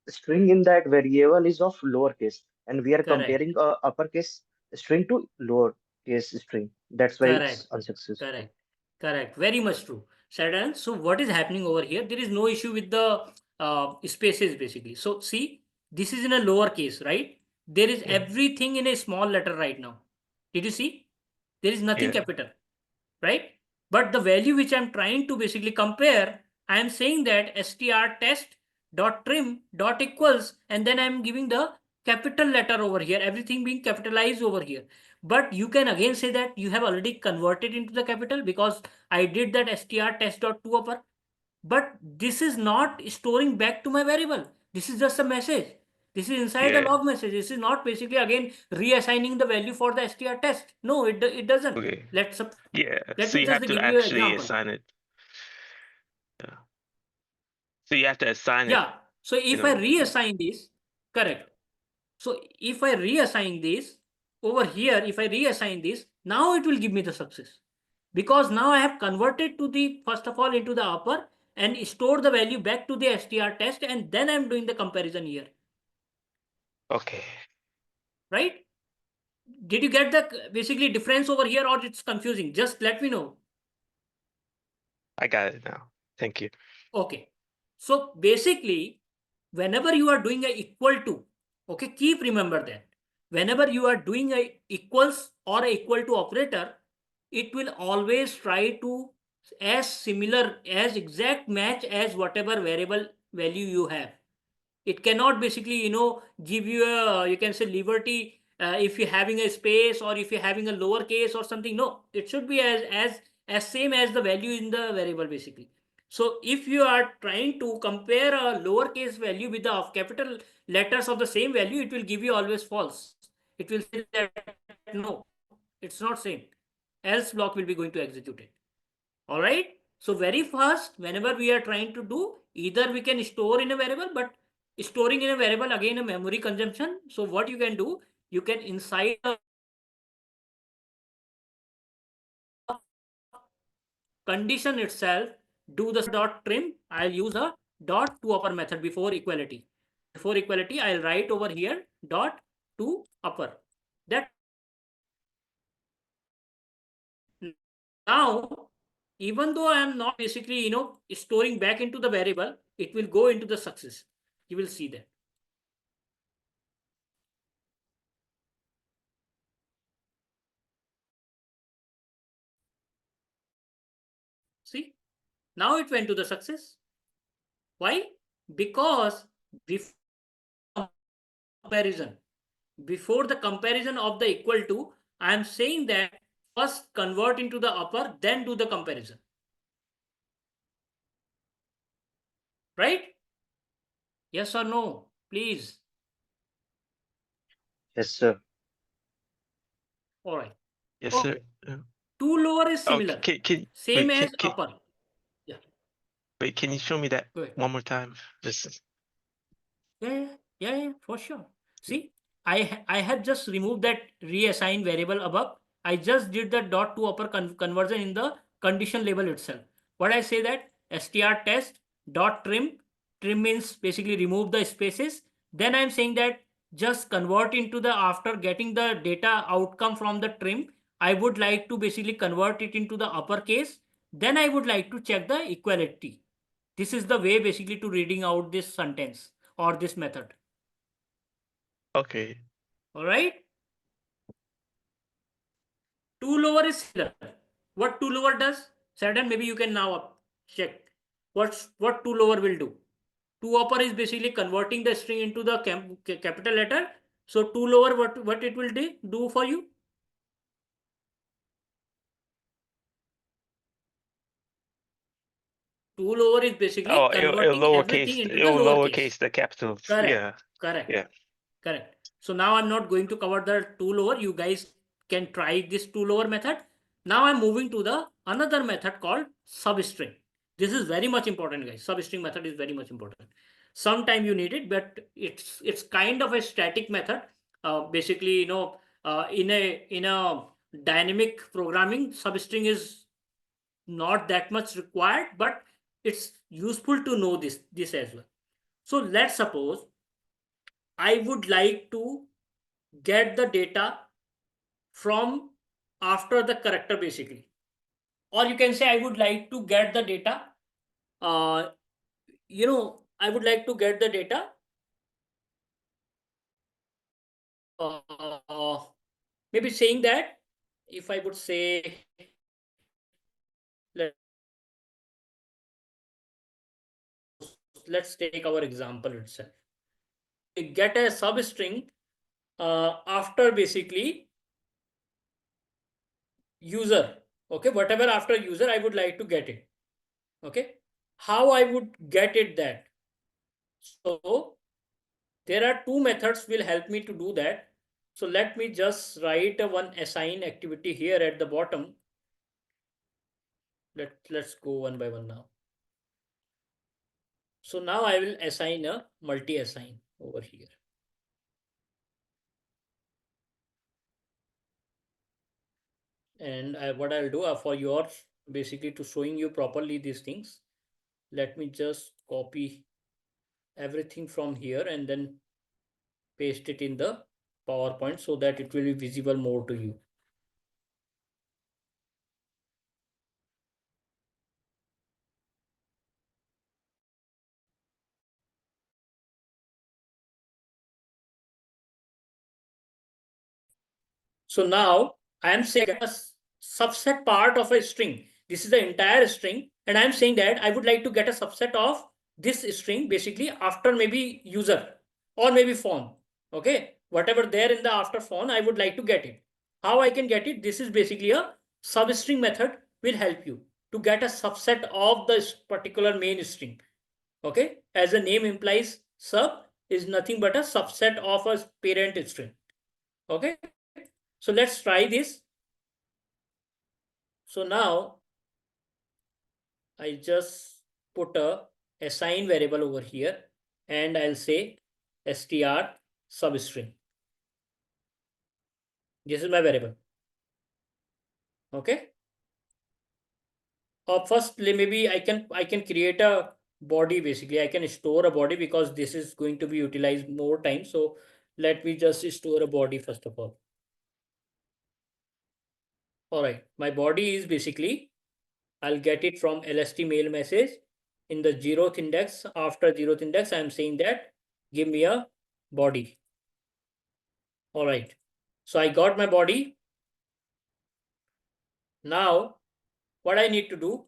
string in that variable is of lowercase, and we are Correct. comparing a uppercase string to lowercase string. That's why it's Correct. unsuccessful. Correct. Correct. Very much true. Sadan, so what is happening over here? There is no issue with the spaces basically. So see, this is in a lower case, right? There is Yeah. everything in a small letter right now. Did you see? There is nothing Yeah. capital, right? But the value which I'm trying to basically compare, I am saying that str test dot trim dot equals, and then I'm giving the capital letter over here, everything being capitalized over here. But you can again say that you have already converted into the capital because I did that str test dot to upper. But this is not storing back to my variable. This is just a message. This is inside the Yeah. log message. This is not basically again reassigning the value for the str test. No, it doesn't. Okay. Let's Yeah. let So me you just have to give you an actually example. assign it. Yeah. So you have to assign it, Yeah. So you if I know. reassign this, correct. So if I reassign this over here, if I reassign this, now it will give me the success. Because now I have converted to the first of all into the upper and store the value back to the str test, and then I'm doing the comparison here. Okay. Right? Did you get the basically difference over here or it's confusing? Just let me know. I got it now. Thank you. Okay. So basically, whenever you are doing a equal to, okay, keep remember that. Whenever you are doing a equals or a equal to operator, it will always try to as similar as exact match as whatever variable value you have. It cannot basically give you a, you can say, liberty if you're having a space or if you're having a lower case or something. No, it should be as same as the value in the variable basically. So if you are trying to compare a lowercase value with the capital letters of the same value, it will give you always false. It will say that no, it's not same, else block will be going to execute it. All right. So very fast, whenever we are trying to do, either we can store in a variable, but storing in a variable again a memory consumption. So what you can do, you can inside the condition itself do the dot trim. I'll use a dot to upper method before equality. Before equality, I'll write over here dot to upper. That's it. Now, even though I am not basically storing back into the variable, it will go into the success. You will see that. See, now it went to the success. Why? Because comparison, before the comparison of the equal to, I am saying that first convert into the upper, then do the comparison. Right? Yes or no? Please. Yes, sir. All right. Yes, sir. Okay. Yeah. Two lower is Oh, similar. can Same wait, as upper. Yeah. wait, can you show me that Go ahead. one more time? Just Yeah, for sure. See, I have just removed that reassign variable above. I just did the dot to upper conversion in the condition label itself. What I say that str test dot trim means basically remove the spaces. Then I'm saying that just convert into the, after getting the data outcome from the trim, I would like to basically convert it into the uppercase. Then I would like to check the equality. This is the way basically to reading out this sentence or this method. okay. All right. Two lower is similar. What two lower does? Saturn, maybe you can now check. What two lower will do? Two upper is basically converting the string into the capital letter. So two lower, what it will do for you? Two lower is basically Oh, it'll converting everything into the lowercase. lowercase the capitals. Correct. Yeah. Correct. Yeah. Correct. So now I'm not going to cover the two lower. You guys can try this two lower method. Now I'm moving to the another method called substring. This is very much important, guys. Substring method is very much important. Sometime you need it, but it's kind of a static method. Basically, in a dynamic programming, substring is not that much required, but it's useful to know this as well. So let's suppose I would like to get the data from after the character basically, or you can say I would like to get the data, uh, I would like to get the data, uh, maybe saying that if I would say, let's take our example itself. Get a substring after basically user. Okay, whatever after user, I would like to get it. Okay, how I would get it that? So there are two methods will help me to do that. So let me just write a one assign activity here at the bottom. Let's go one by one now. So now I will assign a multi-assign over here. And what I'll do for yours, basically to showing you properly these things, let me just copy everything from here and then paste it in the PowerPoint so that it will be visible more to you. So now I am saying a subset part of a string. This is the entire string, and I am saying that I would like to get a subset of this string basically after maybe user or maybe phone. Okay, whatever there in the after phone, I would like to get it. How I can get it? This is basically a substring method will help you to get a subset of this particular main string. Okay, as the name implies, sub is nothing but a subset of a parent string. Okay, so let's try this. So now I just put a assign variable over here and I'll say str substring. This is my variable. Okay. First, maybe I can create a body basically. I can store a body because this is going to be utilized more time. So let me just store a body first of all. All right. My body is basically I'll get it from LST mail message in the 0th index. After 0th index, I'm saying that give me a body. All right. So I got my body. Now, what I need to do,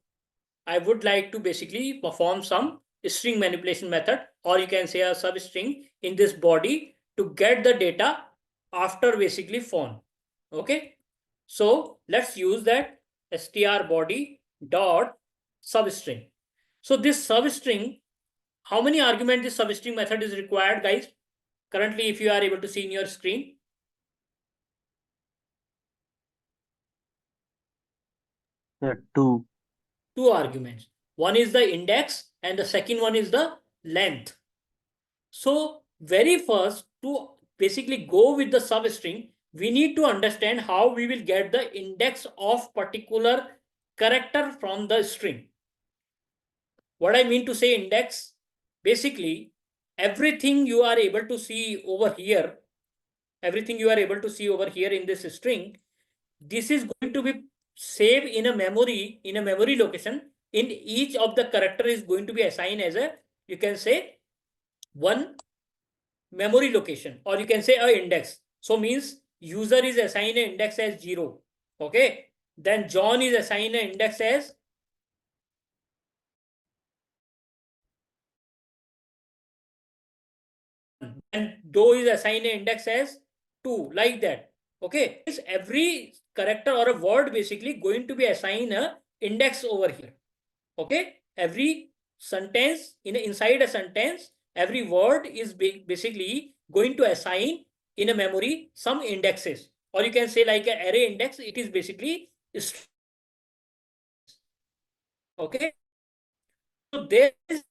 I would like to basically perform some string manipulation method, or you can say a substring in this body to get the data after basically phone. Okay. So let's use that str body dot substring. So this substring, how many argument this substring method is required, guys? Currently, if you are able to see in your screen, Yeah, two. two arguments. One is the index and the second one is the length. So very first, to basically go with the substring, we need to understand how we will get the index of particular character from the string. What I mean to say index, basically everything you are able to see over here, everything you are able to see over here in this string, this is going to be saved in a memory location. In each of the character is going to be assigned as a, you can say, one memory location, or you can say a index. So means user is assigned an index as 0. Okay, then John is assigned an index as and Though is assigned an index as 2, like that. Okay, is every character or a word basically going to be assigned a index over here. Okay, every sentence inside a sentence, every word is basically going to assign in a memory some indexes, or you can say like an array index. It is basically okay. So there is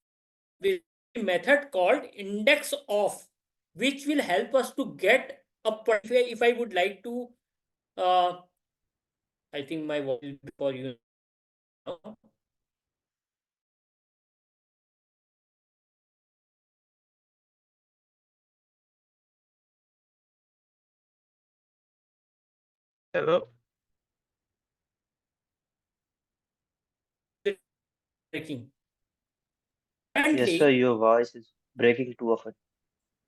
a method called index of, which will help us to get a if I would like to I think my voice will be for you now. Hello? Breaking. Yes, sir, Currently, your voice is breaking too often.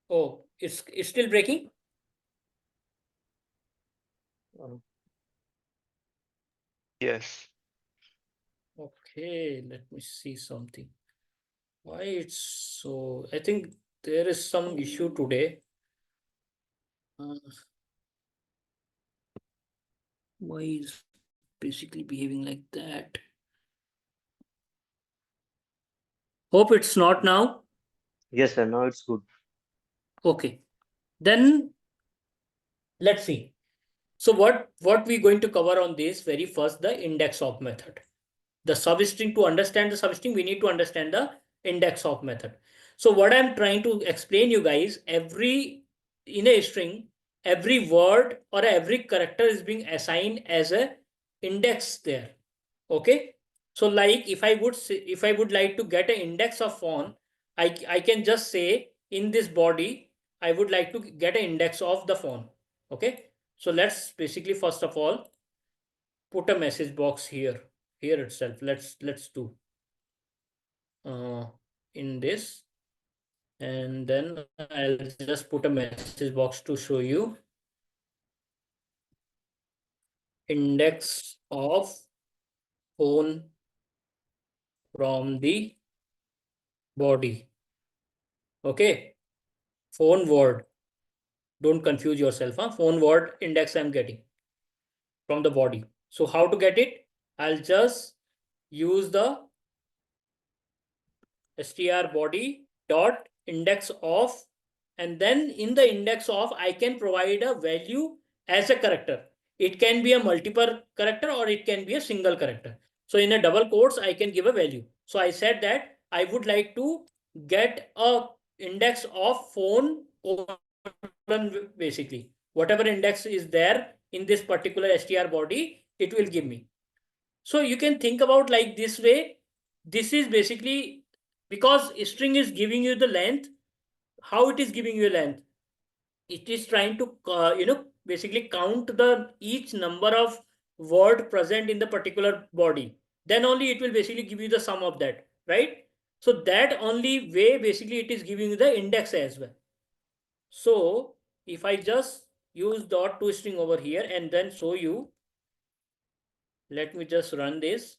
oh, it's still breaking. Uh, Yes. Okay, let me see something. Why it's so? I think there is some issue today. Uh, why is basically behaving like that? Hope it's not now. yes, sir, now it's good. Okay, then let's see. So what we're going to cover on this very first, the index of method. The substring, to understand the substring, we need to understand the index of method. So what I'm trying to explain you guys, in a string, every word or every character is being assigned as a index there. Okay. So like if I would like to get an index of phone, I can just say in this body, I would like to get an index of the phone. Okay. So let's basically first of all put a message box here itself. Let's do uh, in this, and then I'll just put a message box to show you index of phone from the body. Okay, phone word, don't confuse yourself, huh? Phone word index I'm getting from the body. So how to get it? I'll just use the str body dot index of, and then in the index of I can provide a value as a character. It can be a multiple character or it can be a single character. So in a double quotes I can give a value. So I said that I would like to get a index of phone colon, basically whatever index is there in this particular str body, it will give me. So you can think about like this way. This is basically because string is giving you the length. How it is giving you length? It is trying to basically count the each number of word present in the particular body. Then only it will basically give you the sum of that, right? So that only way basically it is giving you the index as well. So if I just use dot to string over here and then show you, let me just run this.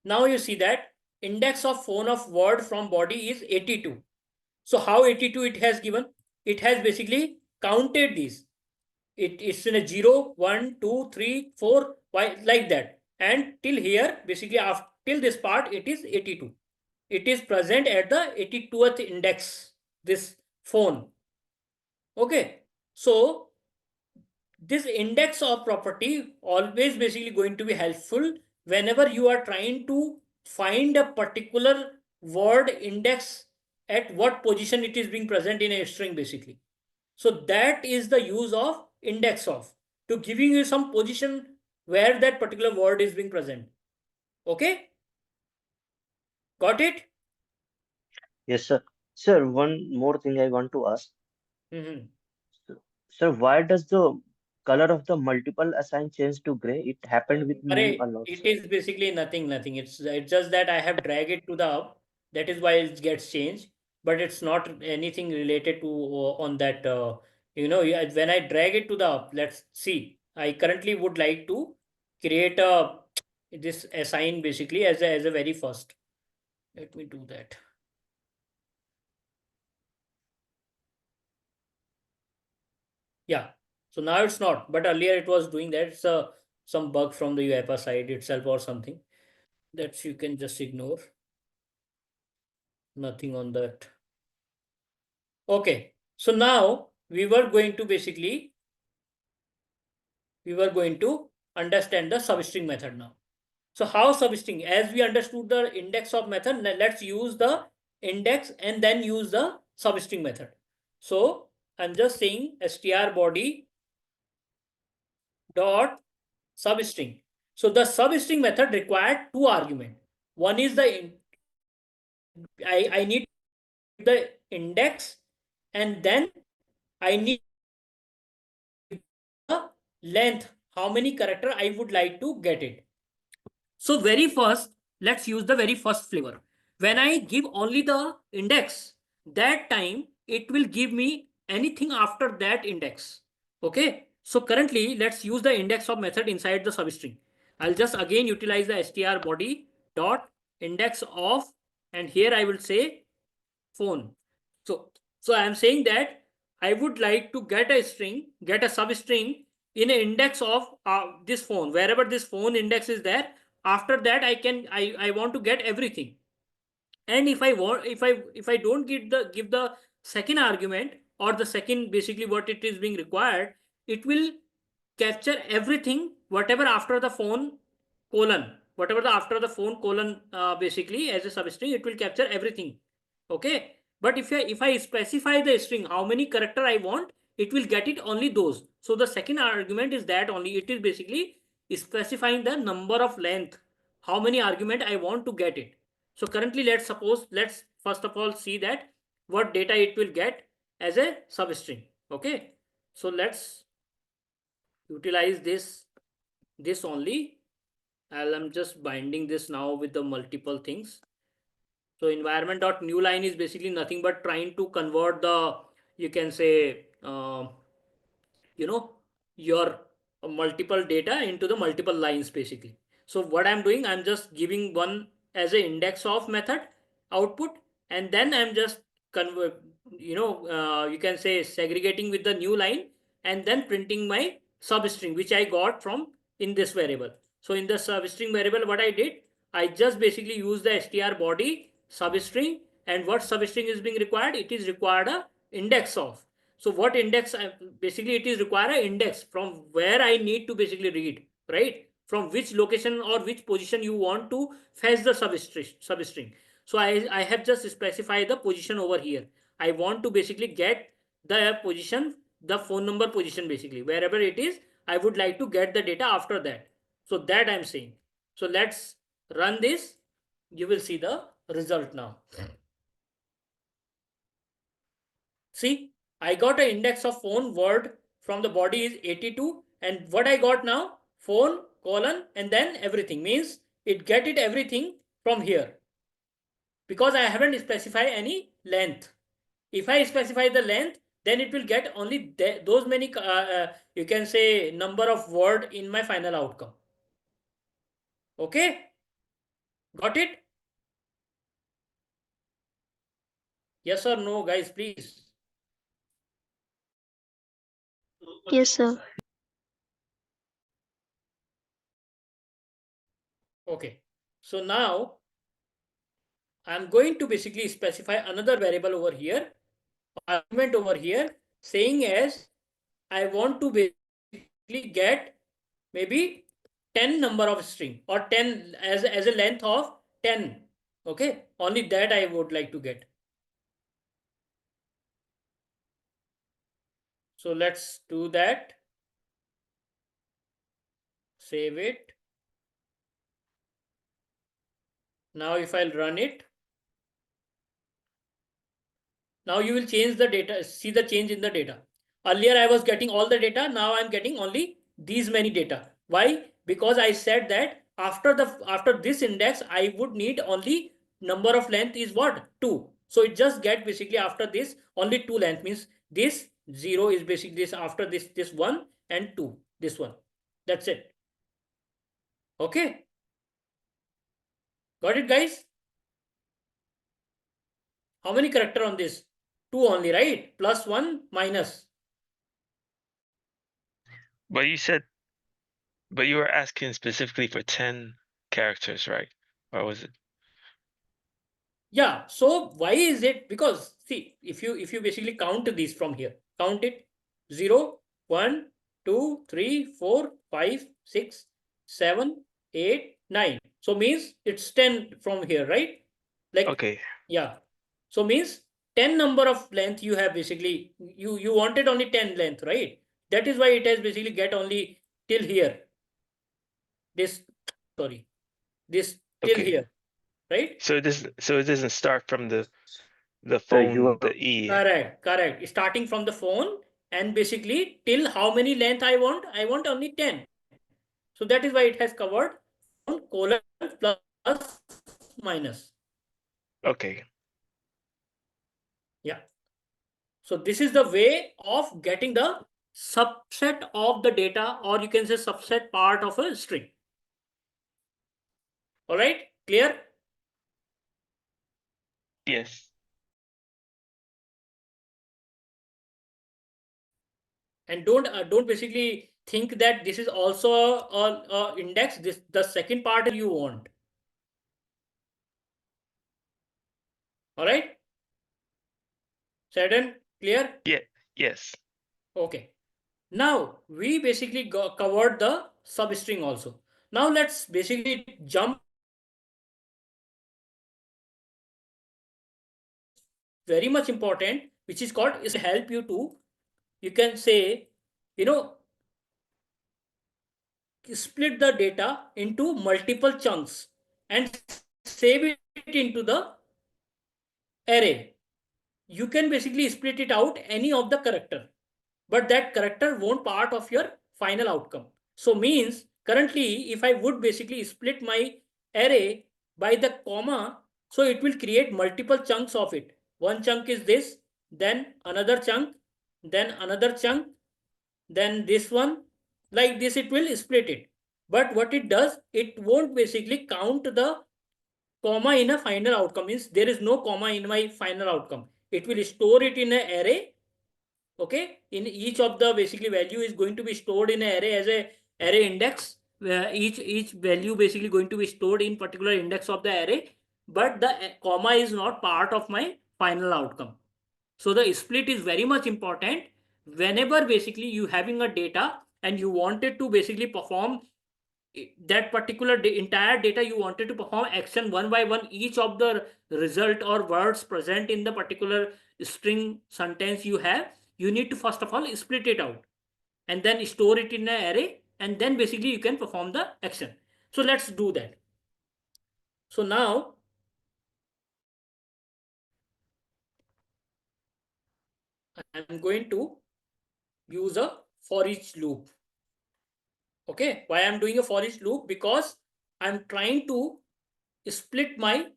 Now you see that index of phone of word from body is 82. So how 82 it has given? It has basically counted these. It's in a 0, 1, 2, 3, 4, like that. And till here, basically after till this part, it is 82. It is present at the 82th index, this phone. Okay. So this index of property always basically going to be helpful whenever you are trying to find a particular word index at what position it is being present in a string basically. So that is the use of index of, to giving you some position where that particular word is being present. Okay, got it? Yes, sir. Sir, one more thing I want to ask. Mm-hmm. So, sir, why does the color of the multiple assign change to gray? It happened with me a Array, lot, it sir. is basically nothing. It's just that I have dragged it to the up. That is why it gets changed. But it's not anything related to on that. When I drag it to the up, let's see. I currently would like to create a this assign basically as a very first. Let me do that. Yeah. So now it's not, but earlier it was doing that. It's some bug from the UiPath side itself or something that you can just ignore. Nothing on that. Okay. So now we were going to understand the substring method now. So how substring? As we understood the index of method, let's use the index and then use the substring method. So I'm just saying str body dot substring. So the substring method required two arguments. One is I need to give the index, and then I need the length, how many character I would like to get it. So very first, let's use the very first flavor. When I give only the index, that time it will give me anything after that index. Okay. So currently, let's use the index of method inside the substring. I'll just again utilize the str body dot index of, and here I will say phone. So, so I am saying that I would like to get a string, get a substring in an index of this phone. Wherever this phone index is there, after that I want to get everything. And if I don't give the second argument, or the second basically what it is being required, it will capture everything whatever after the phone colon, whatever the after the phone colon, basically as a substring it will capture everything. Okay. But if I specify the string how many character I want, it will get it only those. So the second argument is that only, it is basically specifying the number of length, how many argument I want to get it. So currently let's first of all see that what data it will get as a substring. Okay. So let's utilize this only. I'm just binding this now with the multiple things. So environment dot new line is basically nothing but trying to convert the, you can say, you know, your multiple data into the multiple lines basically. So what I'm doing, I'm just giving one as a index of method output, and then I'm just convert, you can say segregating with the new line, and then printing my substring which I got from in this variable. So in the substring variable, what I did, I just basically use the str body substring, and what substring is being required, it is required a index of. So what index, basically it is require an index from where I need to basically read, right? From which location or which position you want to fetch the substring. So I have just specified the position over here. I want to basically get the position, the phone number position, basically wherever it is, I would like to get the data after that. So that I'm saying. So let's run this. You will see the result now. See, I got an index of phone word from the body is 82, and what I got now, phone colon and then everything, means it get it everything from here, because I haven't specified any length. If I specify the length, then it will get only those many, you can say, number of word in my final outcome. Okay, got it? Yes or no, guys, please. Yes, sir. Okay, so now I'm going to basically specify another variable over here, argument over here, saying as I want to basically get maybe 10 number of string, or 10 as a length of 10. Okay, only that I would like to get. So let's do that. Save it. Now if I'll run it, now you will change the data, see the change in the data. Earlier I was getting all the data, now I'm getting only these many data. Why? Because I said that after this index I would need only number of length is what? 2. So it just get basically after this only 2 length, means this 0 is basically this, after this 1 and 2, this one. That's it. Okay. Got it, guys? How many character on this? 2 only, right? Plus 1 minus. But you were asking specifically for 10 characters, right? Or was it? Yeah, so why is it? Because see, if you basically count these from here, count it 0, 1, 2, 3, 4, 5, 6, 7, 8, 9. So means it's 10 from here, right? Like, Okay. yeah. So means 10 number of length you have basically, you wanted only 10 length, right? That is why it has basically get only till here. This, sorry, this till Okay. here, right? So it doesn't start from the You phone, are the E. Correct. Starting from the phone and basically till how many length I want? I want only 10. So that is why it has covered phone colon plus minus. Okay. Yeah. So this is the way of getting the subset of the data, or you can say subset part of a string. All right, clear? Yes. And don't basically think that this is also a index. This the second part you want. All right, certain, clear? Yeah. Yes. Okay. Now we basically covered the substring also. Now let's basically jump very much important, which is called is help you to, you can say, you know, split the data into multiple chunks and save it into the array. You can basically split it out any of the character, but that character won't part of your final outcome. So means currently if I would basically split my array by the comma, so it will create multiple chunks of it. One chunk is this, then another chunk, then another chunk, then this one. Like this it will split it. But what it does, it won't basically count the comma in a final outcome. Means there is no comma in my final outcome. It will store it in an array. Okay, in each of the basically value is going to be stored in an array as a array index, where each value basically going to be stored in particular index of the array, but the comma is not part of my final outcome. So the split is very much important whenever basically you having a data and you wanted to basically perform that particular entire data, you wanted to perform action one by one, each of the result or words present in the particular string sentence you have, you need to first of all split it out and then store it in an array, and then basically you can perform the action. So let's do that. So now I'm going to use a for each loop. Okay, why I'm doing a for each loop? Because I'm trying to split my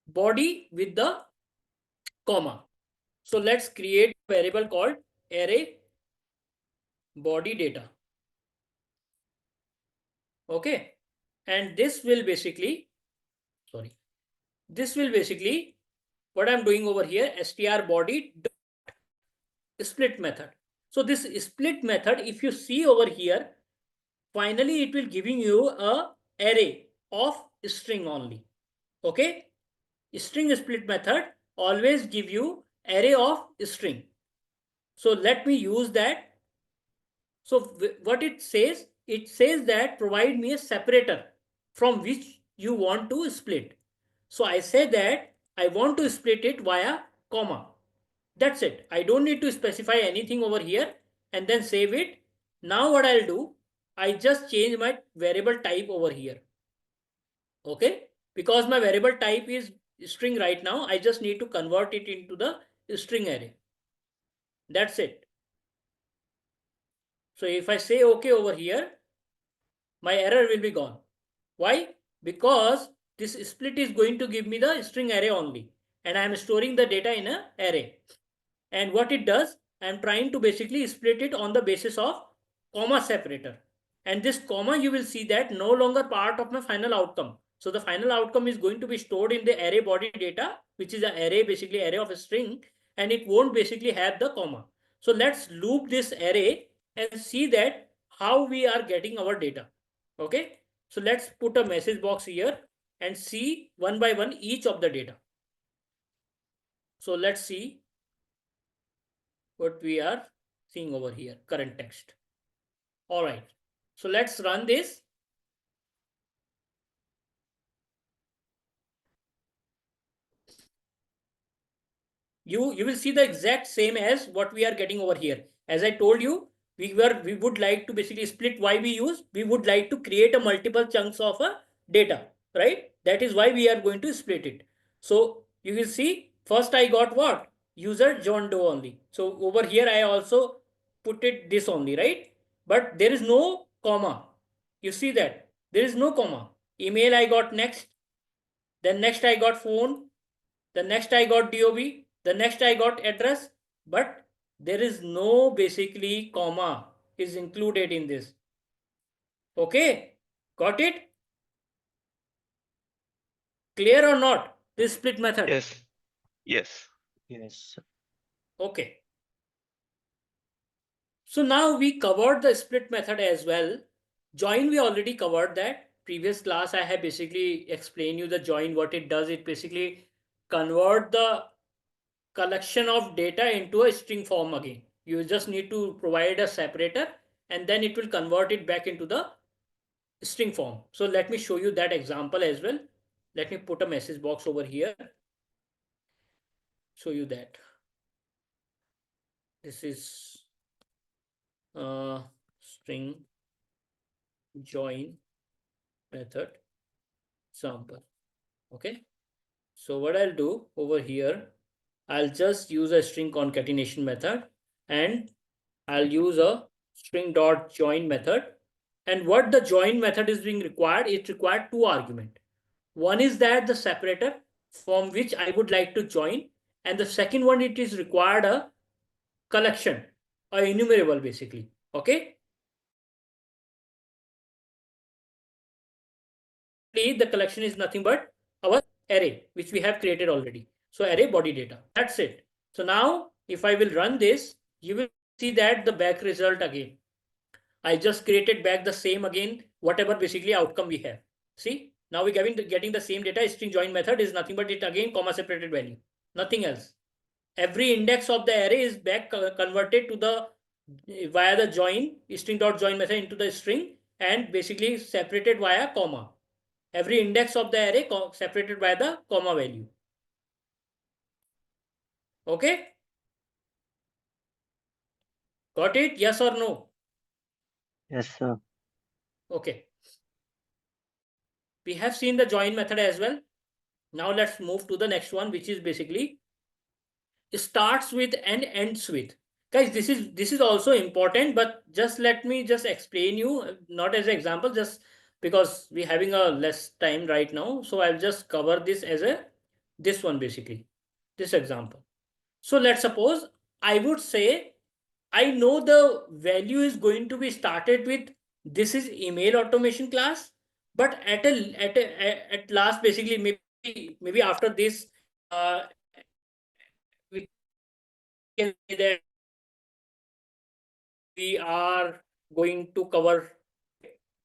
body with the comma. So let's create a variable called array body data. Okay, and this will basically, sorry, this will basically what I'm doing over here, str body split method. So this split method, if you see over here, finally it will giving you a array of string only. Okay, string split method always give you array of string. So let me use that. So what it says that provide me a separator from which you want to split. So I say that I want to split it via comma. That's it. I don't need to specify anything over here and then save it. Now what I'll do, I just change my variable type over here. Okay, because my variable type is string right now, I just need to convert it into the string array. That's it. So if I say okay over here, my error will be gone. Why? Because this split is going to give me the string array only, and I am storing the data in an array. And what it does, I am trying to basically split it on the basis of comma separator. And this comma, you will see that no longer part of my final outcome. So the final outcome is going to be stored in the array body data, which is an array, basically array of a string, and it won't basically have the comma. So let's loop this array and see that how we are getting our data. Okay, so let's put a message box here and see one by one each of the data. So let's see what we are seeing over here, current text. All right, so let's run this. You will see the exact same as what we are getting over here. As I told you, we would like to basically split. Why we would like to create a multiple chunks of a data, right? That is why we are going to split it. So you will see first I got what? User John Doe only. So over here I also put it this only, right? But there is no comma. You see that there is no comma. Email I got next, then next I got phone, the next I got DOB, the next I got address, but there is no basically comma is included in this. Okay, got it? Clear or not? This split method. Yes. Yes. Yes. Okay. So now we covered the split method as well. Join, we already covered that. Previous class I have basically explained you the join, what it does. It basically convert the collection of data into a string form again. You just need to provide a separator and then it will convert it back into the string form. So let me show you that example as well. Let me put a message box over here. Show you that. This is string join method example. Okay. So what I'll do over here, I'll just use a string concatenation method and I'll use a string dot join method. And what the join method is being required, it required two arguments. One is that the separator from which I would like to join, and the second one, it is required a collection, a enumerable basically. Okay. The collection is nothing but our array, which we have created already. So array body data. That's it. So now if I will run this, you will see that the back result again. I just created back the same again, whatever basically outcome we have. See, now we're getting the same data. String join method is nothing but it again comma separated value, nothing else. Every index of the array is back converted to the via the join string dot join method into the string and basically separated via comma. Every index of the array separated by the comma value. Okay, got it? Yes or no? Yes, sir. Okay, we have seen the join method as well. Now let's move to the next one, which is basically starts with and ends with. Guys, this is also important, but just let me just explain you, not as an example, just because we're having a less time right now. So I'll just cover this as a this one basically, this example. So let's suppose I would say I know the value is going to be started with this is email automation class, but at last basically maybe after this we can say that we are going to cover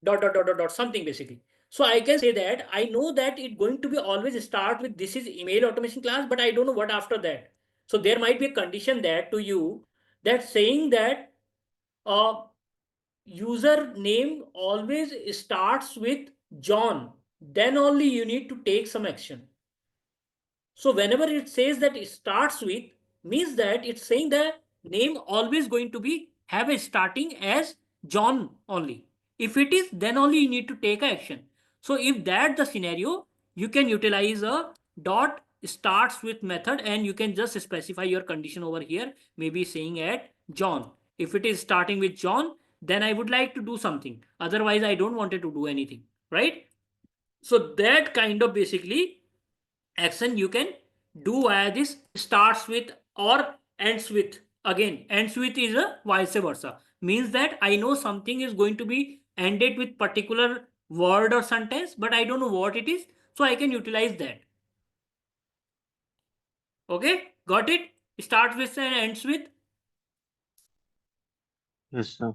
dot something basically. So I can say that I know that it's going to be always start with this is email automation class, but I don't know what after that. So there might be a condition that to you that saying that uh, user name always starts with John, then only you need to take some action. So whenever it says that it starts with, means that it's saying the name always going to be have a starting as John only. If it is, then only you need to take action. So if that the scenario, you can utilize a dot starts with method and you can just specify your condition over here, maybe saying at John. If it is starting with John, then I would like to do something. Otherwise, I don't wanted to do anything, right? So that kind of basically action you can do via this starts with or ends with. Again, ends with is a vice versa. Means that I know something is going to be ended with particular word or sentence, but I don't know what it is. So I can utilize that. Okay, got it? Starts with and ends with. Yes, sir.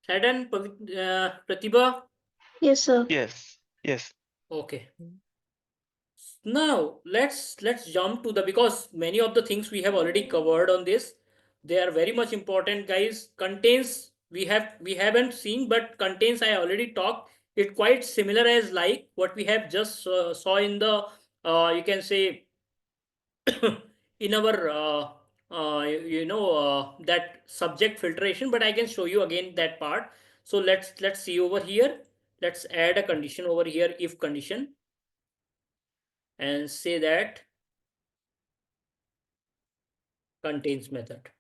Sadan, Pratibha? Yes, sir. Yes. Yes. Okay. Now let's jump to the, because many of the things we have already covered on this, they are very much important, guys. Contains we haven't seen, but contains I already talked. It quite similar as like what we have just saw in the you can say in our that subject filtration, but I can show you again that part. So let's see over here. Let's add a condition over here, if condition, and say that contains method.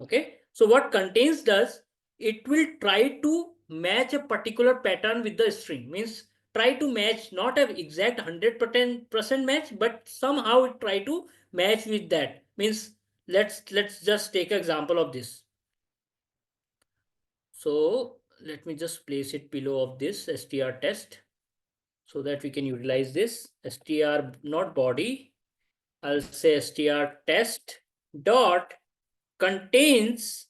Okay, so what contains does, it will try to match a particular pattern with the string. Means try to match, not an exact 100% match, but somehow it try to match with that. Means let's just take an example of this. So let me just place it below of this str test so that we can utilize this str, not body. I'll say str test dot contains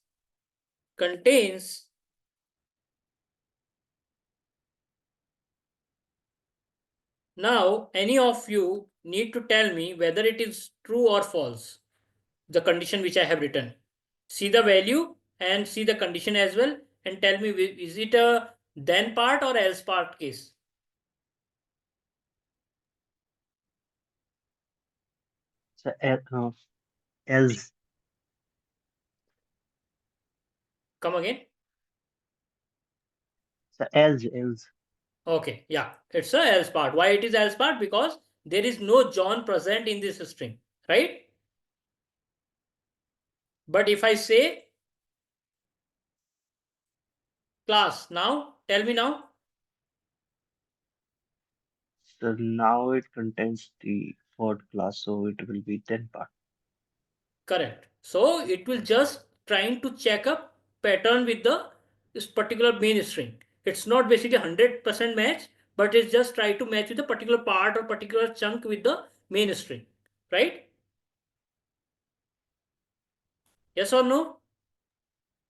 now any of you need to tell me whether it is true or false, the condition which I have written. See the value and see the condition as well, and tell me is it a then part or else part case. So, else. Come again. So, else. Okay, yeah, it's a else part. Why it is else part? Because there is no John present in this string, right? But if I say class, now tell me now. So now it contains the fourth class, so it will be then part. Correct. So it will just trying to check a pattern with the this particular main string. It's not basically 100% match, but it's just try to match with a particular part or particular chunk with the main string, right? Yes or no?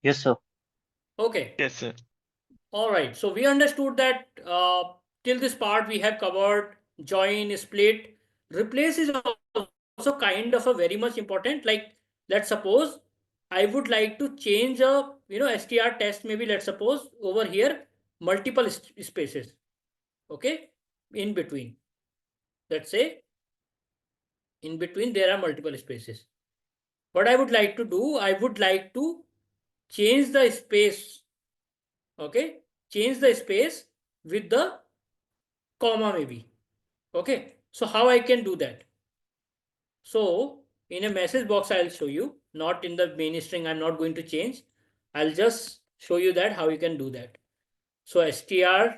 Yes, sir. Okay. Yes, sir. All right. So we understood that till this part we have covered join, split. Replace is also kind of a very much important. Like let's suppose I would like to change a str test, maybe let's suppose over here multiple spaces. Okay, in between. Let's say in between there are multiple spaces. What I would like to do, I would like to change the space. Okay, change the space with the comma maybe. Okay, so how I can do that? So in a message box I'll show you, not in the main string. I'm not going to change. I'll just show you that how you can do that. So str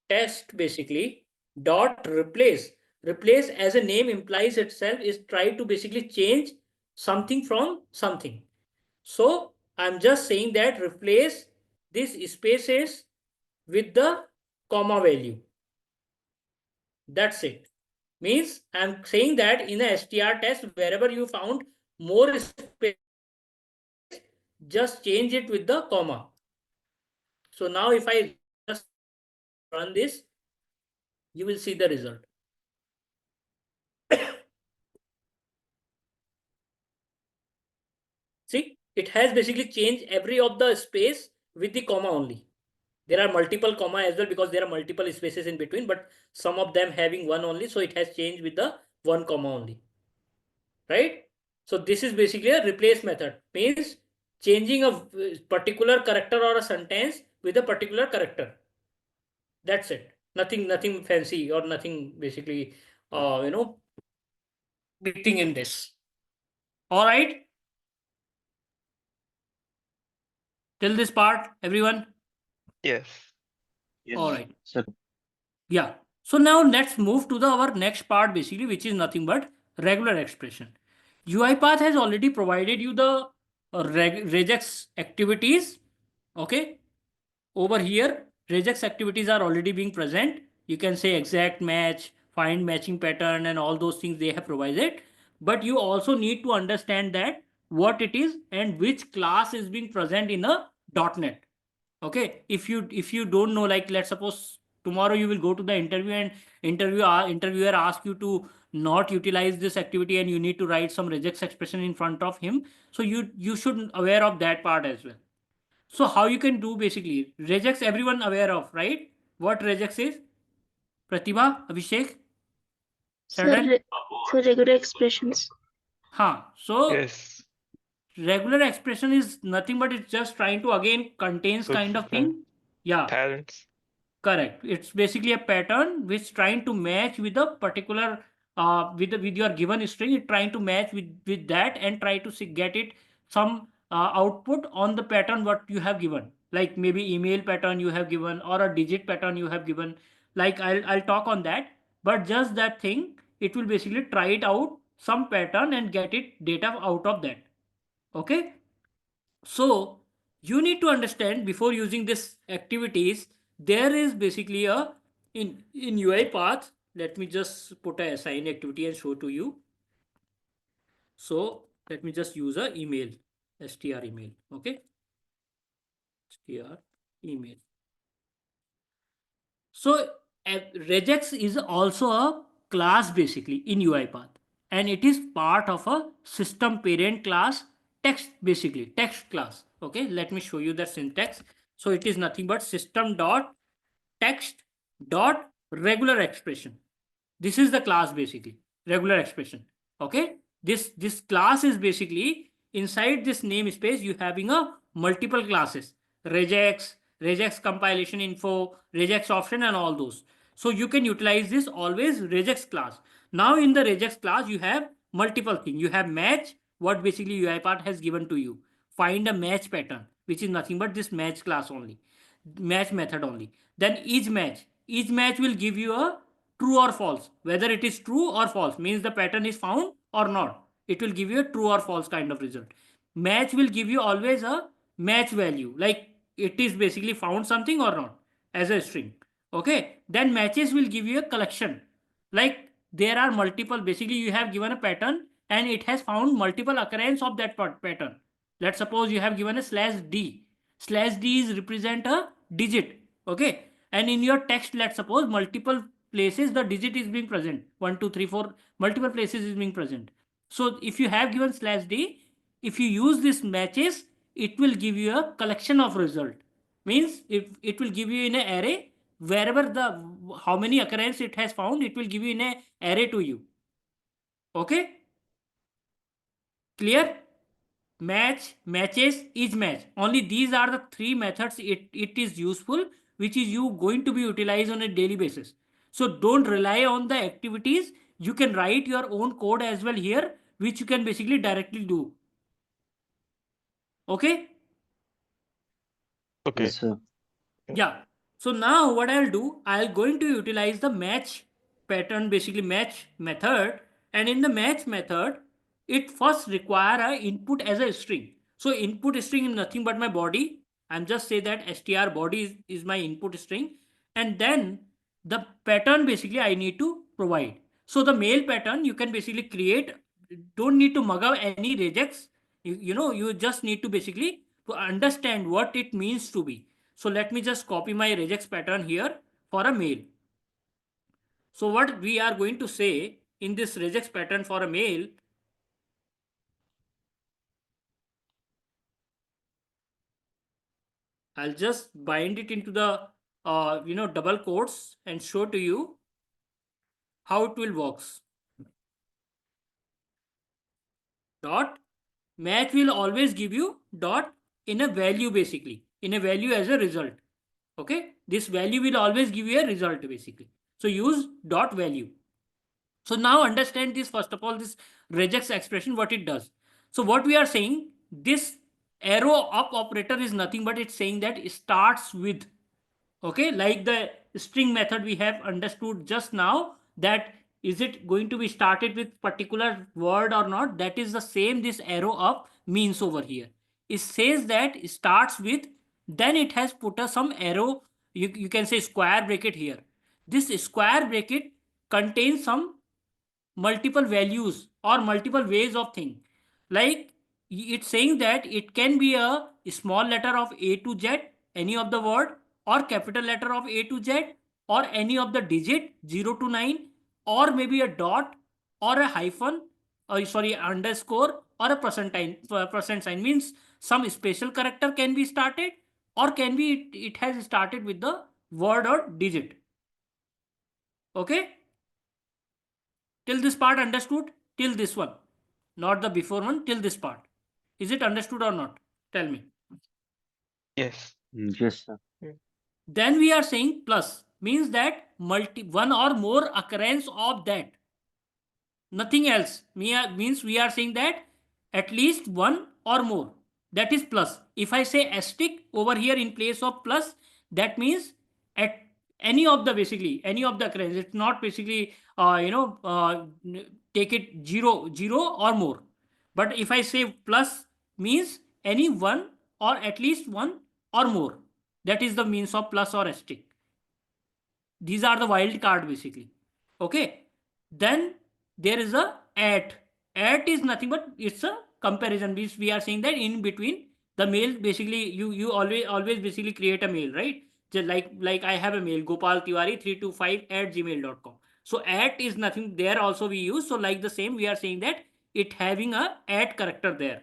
test basically dot replace as a name implies itself is try to basically change something from something. So I'm just saying that replace this spaces with the comma value. That's it. Means I'm saying that in a str test, wherever you found more space, just change it with the comma. So now if I just run this, you will see the result. See, it has basically changed every of the space with the comma only. There are multiple comma as well because there are multiple spaces in between, but some of them having one only. So it has changed with the one comma only. Right? So this is basically a replace method. Means changing a particular character or a sentence with a particular character. That's it. Nothing fancy or nothing basically big thing in this. All right. Till this part, everyone. Yes. All Yes, right. sir. Yeah. So now let's move to our next part basically, which is nothing but regular expression. UiPath has already provided you the regex activities. Okay. Over here, regex activities are already being present. You can say exact match, find matching pattern, and all those things they have provided. But you also need to understand that what it is and which class is being present in a .net. Okay, if you don't know, like let's suppose tomorrow you will go to the interview and interviewer ask you to not utilize this activity and you need to write some regex expression in front of him, so you should aware of that part as well. So how you can do, basically regex everyone aware of, right? What regex is? Pratibha, Abhishek, Sir, Saran? sir, regular expressions. So Yes. regular expression is nothing but it's just trying to again contains Look kind for of thing. Yeah, patterns. correct. It's basically a pattern which trying to match with a particular with your given string. It trying to match with that and try to get it some output on the pattern what you have given. Like maybe email pattern you have given or a digit pattern you have given. Like I'll talk on that. But just that thing, it will basically try it out some pattern and get it data out of that. Okay. So you need to understand before using this activities, there is basically a in UiPath. Let me just put a assign activity and show to you. So let me just use a email, str email. Okay, str email. So regex is also a class basically in UiPath, and it is part of a system parent class text, basically text class. Okay, let me show you the syntax. So it is nothing but system dot text dot regular expression. This is the class basically, regular expression. Okay, this class is basically inside this namespace you having a multiple classes, regex, regex compilation info, regex option and all those. So you can utilize this always regex class. Now in the regex class you have multiple things. You have match, what basically UiPath has given to you. Find a match pattern, which is nothing but this match class only, match method only. Then each match will give you a true or false. Whether it is true or false means the pattern is found or not. It will give you a true or false kind of result. Match will give you always a match value, like it is basically found something or not as a string. Okay, then matches will give you a collection, like there are multiple, basically you have given a pattern and it has found multiple occurrence of that pattern. Let's suppose you have given a slash d is represent a digit. Okay, and in your text let's suppose multiple places the digit is being present, 1 2 3 4, multiple places is being present. So if you have given slash d, if you use this matches, it will give you a collection of result. Means if it will give you in an array, wherever the how many occurrence it has found, it will give you in a array to you. Okay, clear? Match, matches, is match, only these are the three methods it is useful, which is you going to be utilized on a daily basis. So don't rely on the activities, you can write your own code as well here, which you can basically directly do. Okay. Okay. Yes, sir. Yeah. So now what I'll do, I'll going to utilize the match pattern, basically match method. And in the match method, it first require a input as a string. So input string is nothing but my body. I'm just say that str body is my input string. And then the pattern basically I need to provide. So the mail pattern you can basically create, don't need to mug up any regex. You just need to basically to understand what it means to be. So let me just copy my regex pattern here for a mail. So what we are going to say in this regex pattern for a mail, I'll just bind it into the double quotes and show to you how it will works. Dot match will always give you dot in a value, basically in a value as a result. Okay, this value will always give you a result basically. So use dot value. So now understand this, first of all, this regex expression, what it does. So what we are saying, this arrow up operator is nothing but it's saying that it starts with. Okay, like the string method we have understood just now, that is it going to be started with particular word or not, that is the same this arrow up means over here. It says that it starts with, then it has put a some arrow, you can say square bracket here. This square bracket contains some multiple values or multiple ways of thing, like it's saying that it can be a small letter of A to Z, any of the word, or capital letter of A to Z, or any of the digit 0 to 9, or maybe a dot, or a hyphen, or sorry, underscore, or a percent sign. Means some special character can be started, or can be it has started with the word or digit. Okay, till this part understood? Till this one, not the before one, till this part. Is it understood or not? Tell me. Yes. Yes, sir. Then we are saying plus means that one or more occurrence of that. Nothing else. Means we are saying that at least one or more. That is plus. If I say asterisk over here in place of plus, that means at any of the basically any of the occurrence. It's not basically take it zero or more. But if I say plus means any one or at least one or more. That is the means of plus or asterisk. These are the wild card basically. Okay. Then there is a at is nothing but it's a comparison. We are saying that in between the mail basically you always basically create a mail, right? Just like I have a mail Gopal Tiwari 325 at gmail.com. So at is nothing, there also we use. So like the same we are saying that it having a at character there.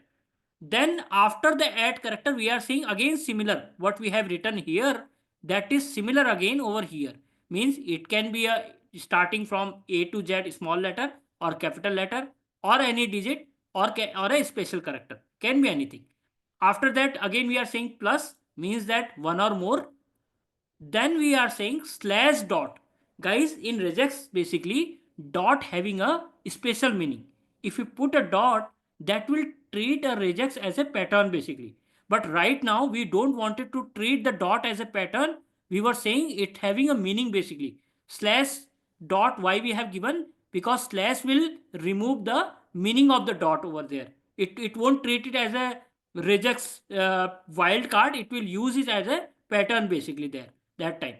Then after the at character we are seeing again similar what we have written here, that is similar again over here. Means it can be a starting from A to Z small letter or capital letter or any digit or a special character, can be anything. After that again we are saying plus means that one or more. Then we are saying slash dot. Guys, in regex, basically, dot having a special meaning. If you put a dot, that will treat a regex as a pattern basically. But right now, we don't want it to treat the dot as a pattern. We were saying it having a meaning basically. Slash dot, why we have given? Because slash will remove the meaning of the dot over there. It won't treat it as a regex wild card. It will use it as a pattern basically there that time.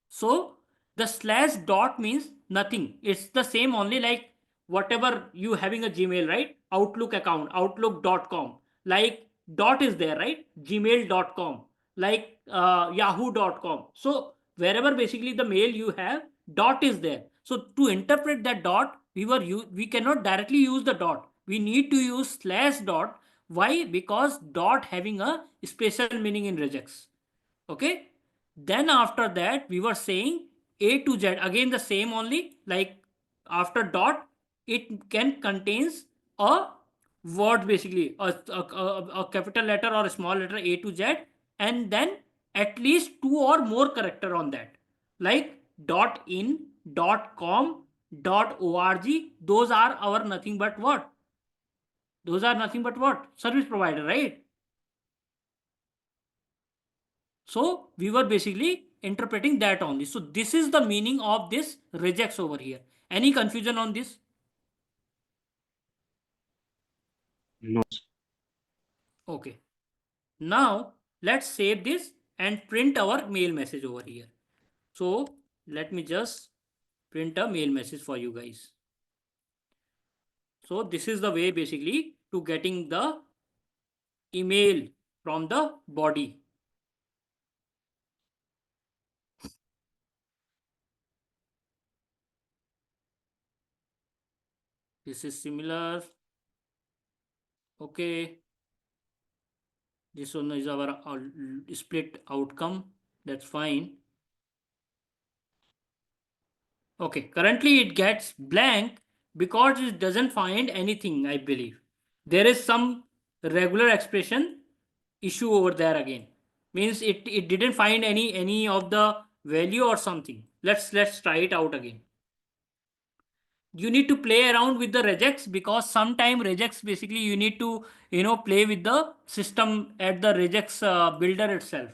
So the slash dot means nothing. It's the same only like whatever you having a Gmail, right? Outlook account, outlook.com. Like dot is there, right? Gmail.com, like yahoo.com. So wherever basically the mail you have, dot is there. So to interpret that dot, we cannot directly use the dot. We need to use slash dot. Why? Because dot having a special meaning in regex. Okay. Then after that we were saying A to Z again the same only, like after dot it can contains a word basically a capital letter or a small letter A to Z, and then at least two or more character on that, like dot in, dot com, dot org. Those are our nothing but what? Those are nothing but what? Service provider, right? So we were basically interpreting that only. So this is the meaning of this regex over here. Any confusion on this? No. Okay. Now let's save this and print our mail message over here. So let me just print a mail message for you guys. So this is the way basically to getting the email from the body. This is similar. Okay. This one is our split outcome. That's fine. Okay, currently it gets blank because it doesn't find anything, I believe. There is some regular expression issue over there again. Means it didn't find any of the value or something. Let's try it out again. You need to play around with the regex, because sometime regex basically you need to play with the system at the regex builder itself,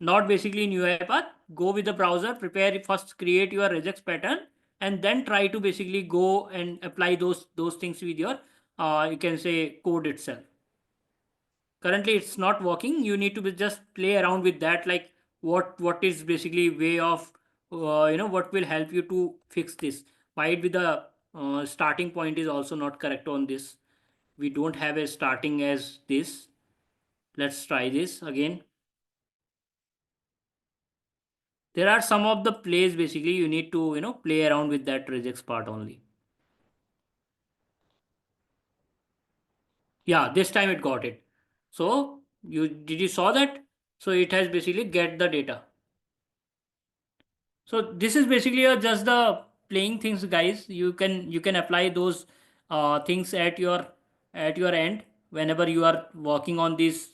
not basically in UiPath. Go with the browser, prepare first, create your regex pattern, and then try to basically go and apply those things with your you can say code itself. Currently it's not working. You need to just play around with that, like what is basically way of what will help you to fix this. Might be the starting point is also not correct on this. We don't have a starting as this. Let's try this again. There are some of the plays basically you need to play around with that regex part only. Yeah, this time it got it. So you saw that? So it has basically get the data. So this is basically just the playing things, guys. You can apply those things at your end whenever you are working on this.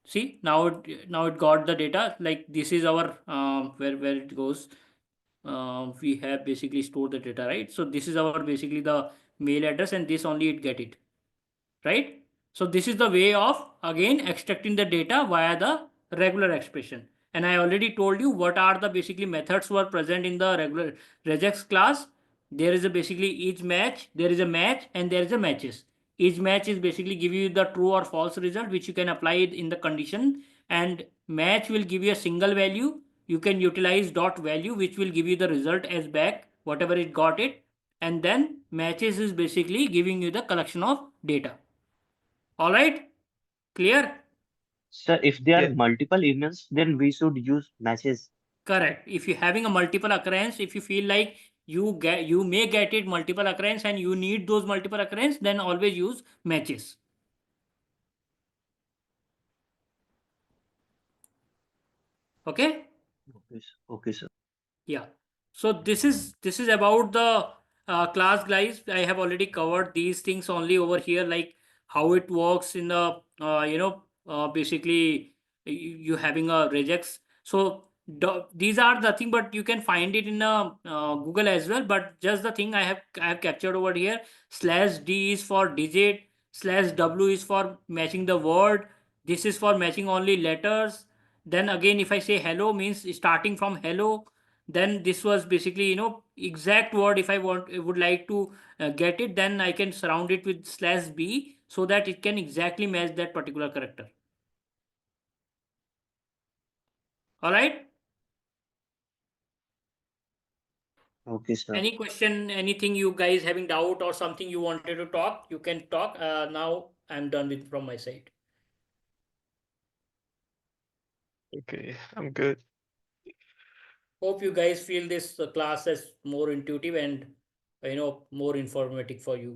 See, now it got the data. Like this is our where it goes. We have basically stored the data, right? So this is our basically the mail address, and this only it get it, right? So this is the way of again extracting the data via the regular expression. And I already told you what are the basically methods were present in the regular regex class. There is a basically each match, there is a match and there is a matches. Each match is basically give you the true or false result which you can apply it in the condition, and match will give you a single value. You can utilize dot value which will give you the result as back whatever it got it, and then matches is basically giving you the collection of data. All right, clear? Sir, if there are Yeah. multiple events, then we should use matches. Correct. If you having a multiple occurrence, if you feel like you may get it multiple occurrence and you need those multiple occurrence, then always use matches. Okay. Okay, sir. Yeah. So this is about the class, guys. I have already covered these things only over here, like how it works in the basically you having a regex. So these are the thing, but you can find it in Google as well. But just the thing I have captured over here. Slash D is for digit. Slash W is for matching the word. This is for matching only letters. Then again, if I say hello means starting from hello, then this was basically exact word. If I would like to get it, then I can surround it with slash b so that it can exactly match that particular character. All right, Okay, sir. any question, anything you guys having doubt or something you wanted to talk, you can talk. Now I'm done with from my side. Okay, I'm good. Hope you guys feel this class as more intuitive and more informative for you.